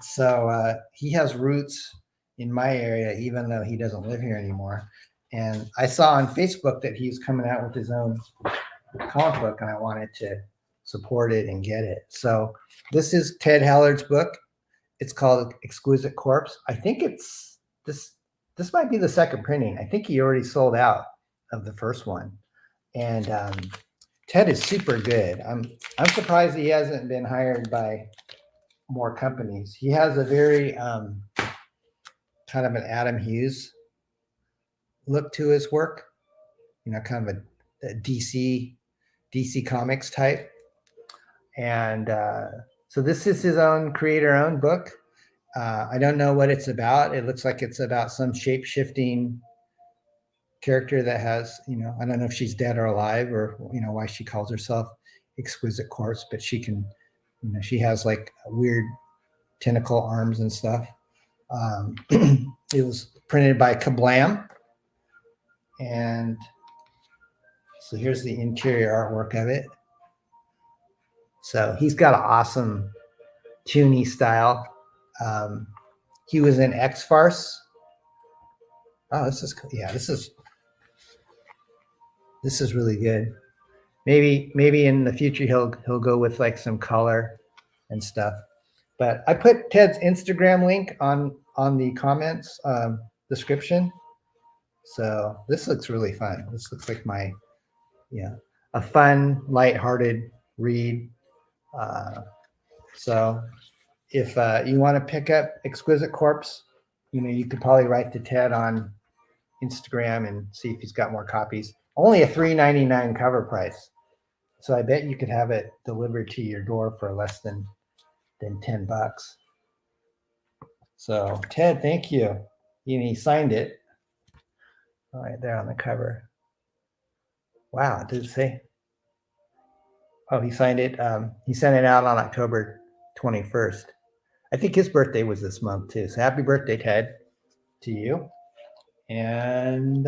So he has roots in my area, even though he doesn't live here anymore. And I saw on Facebook that he's coming out with his own comic book, and I wanted to support it and get it. So this is Ted Helard's book. It's called Exquisite Corpse. I think it's this might be the second printing. I think he already sold out of the first one. And Ted is super good. I'm surprised he hasn't been hired by more companies. He has a very kind of an Adam Hughes look to his work. kind of a DC Comics type. And so this is his own creator-owned book. I don't know what it's about. It looks like it's about some shape-shifting character that has, I don't know if she's dead or alive, or why she calls herself Exquisite Corpse, but she can, she has like weird tentacle arms and stuff. It was printed by Kablam, and so here's the interior artwork of it. So he's got an awesome toony style. He was in X-Farce. Oh, this is cool. Yeah, this is really good. Maybe in the future he'll go with like some color and stuff. But I put Ted's Instagram link on the comments description. So this looks really fun. This looks like a fun, lighthearted read. So if you want to pick up Exquisite Corpse, you could probably write to Ted on Instagram and see if he's got more copies. Only a $3.99 cover price. So I bet you could have it delivered to your door for less than $10. So Ted, thank you. He signed it. All right, there on the cover. Wow, did it say? Oh, he signed it. He sent it out on October 21st. I think his birthday was this month too. So happy birthday, Ted, to you. And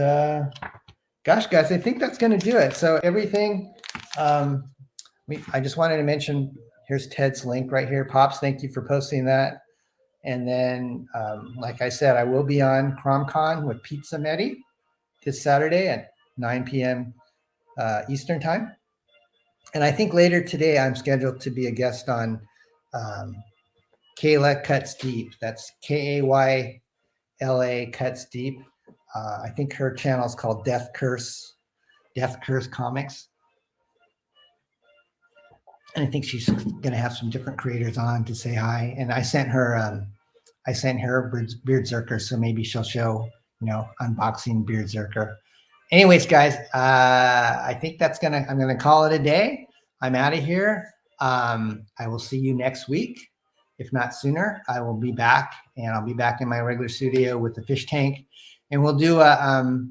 gosh, guys, I think that's going to do it. So everything, I just wanted to mention, here's Ted's link right here. Pops, thank you for posting that. And then, like I said, I will be on CromCon with Pizza Medi this Saturday at 9 p.m. Eastern time. And I think later today, I'm scheduled to be a guest on Kayla Cuts Deep. That's Kayla Cuts Deep. I think her channel is called Death Curse Comics. And I think she's going to have some different creators on to say hi. And I sent her BEARDZZERKR, so maybe she'll show, unboxing BEARDZZERKR. Anyways, guys, I think I'm going to call it a day. I'm out of here. I will see you next week. If not sooner, I will be back, and I'll be back in my regular studio with the fish tank, and we'll do a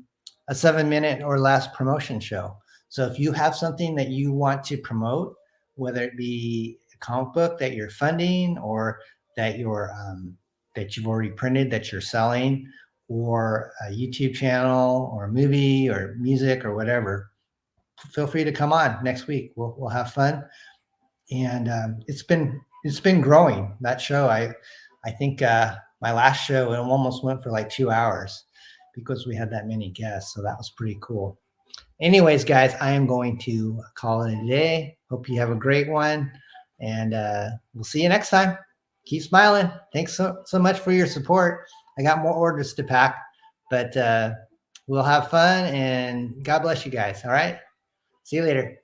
7-minute or less promotion show. So if you have something that you want to promote, whether it be a comic book that you're funding, or that you've already printed that you're selling, or a YouTube channel, or a movie, or music, or whatever, feel free to come on next week. We'll have fun. And it's been growing, that show. I think my last show, it almost went for like 2 hours because we had that many guests. So that was pretty cool. Anyways, guys, I am going to call it a day. Hope you have a great one. And we'll see you next time. Keep smiling. Thanks so much for your support. I got more orders to pack, but we'll have fun, and God bless you guys. All right. See you later.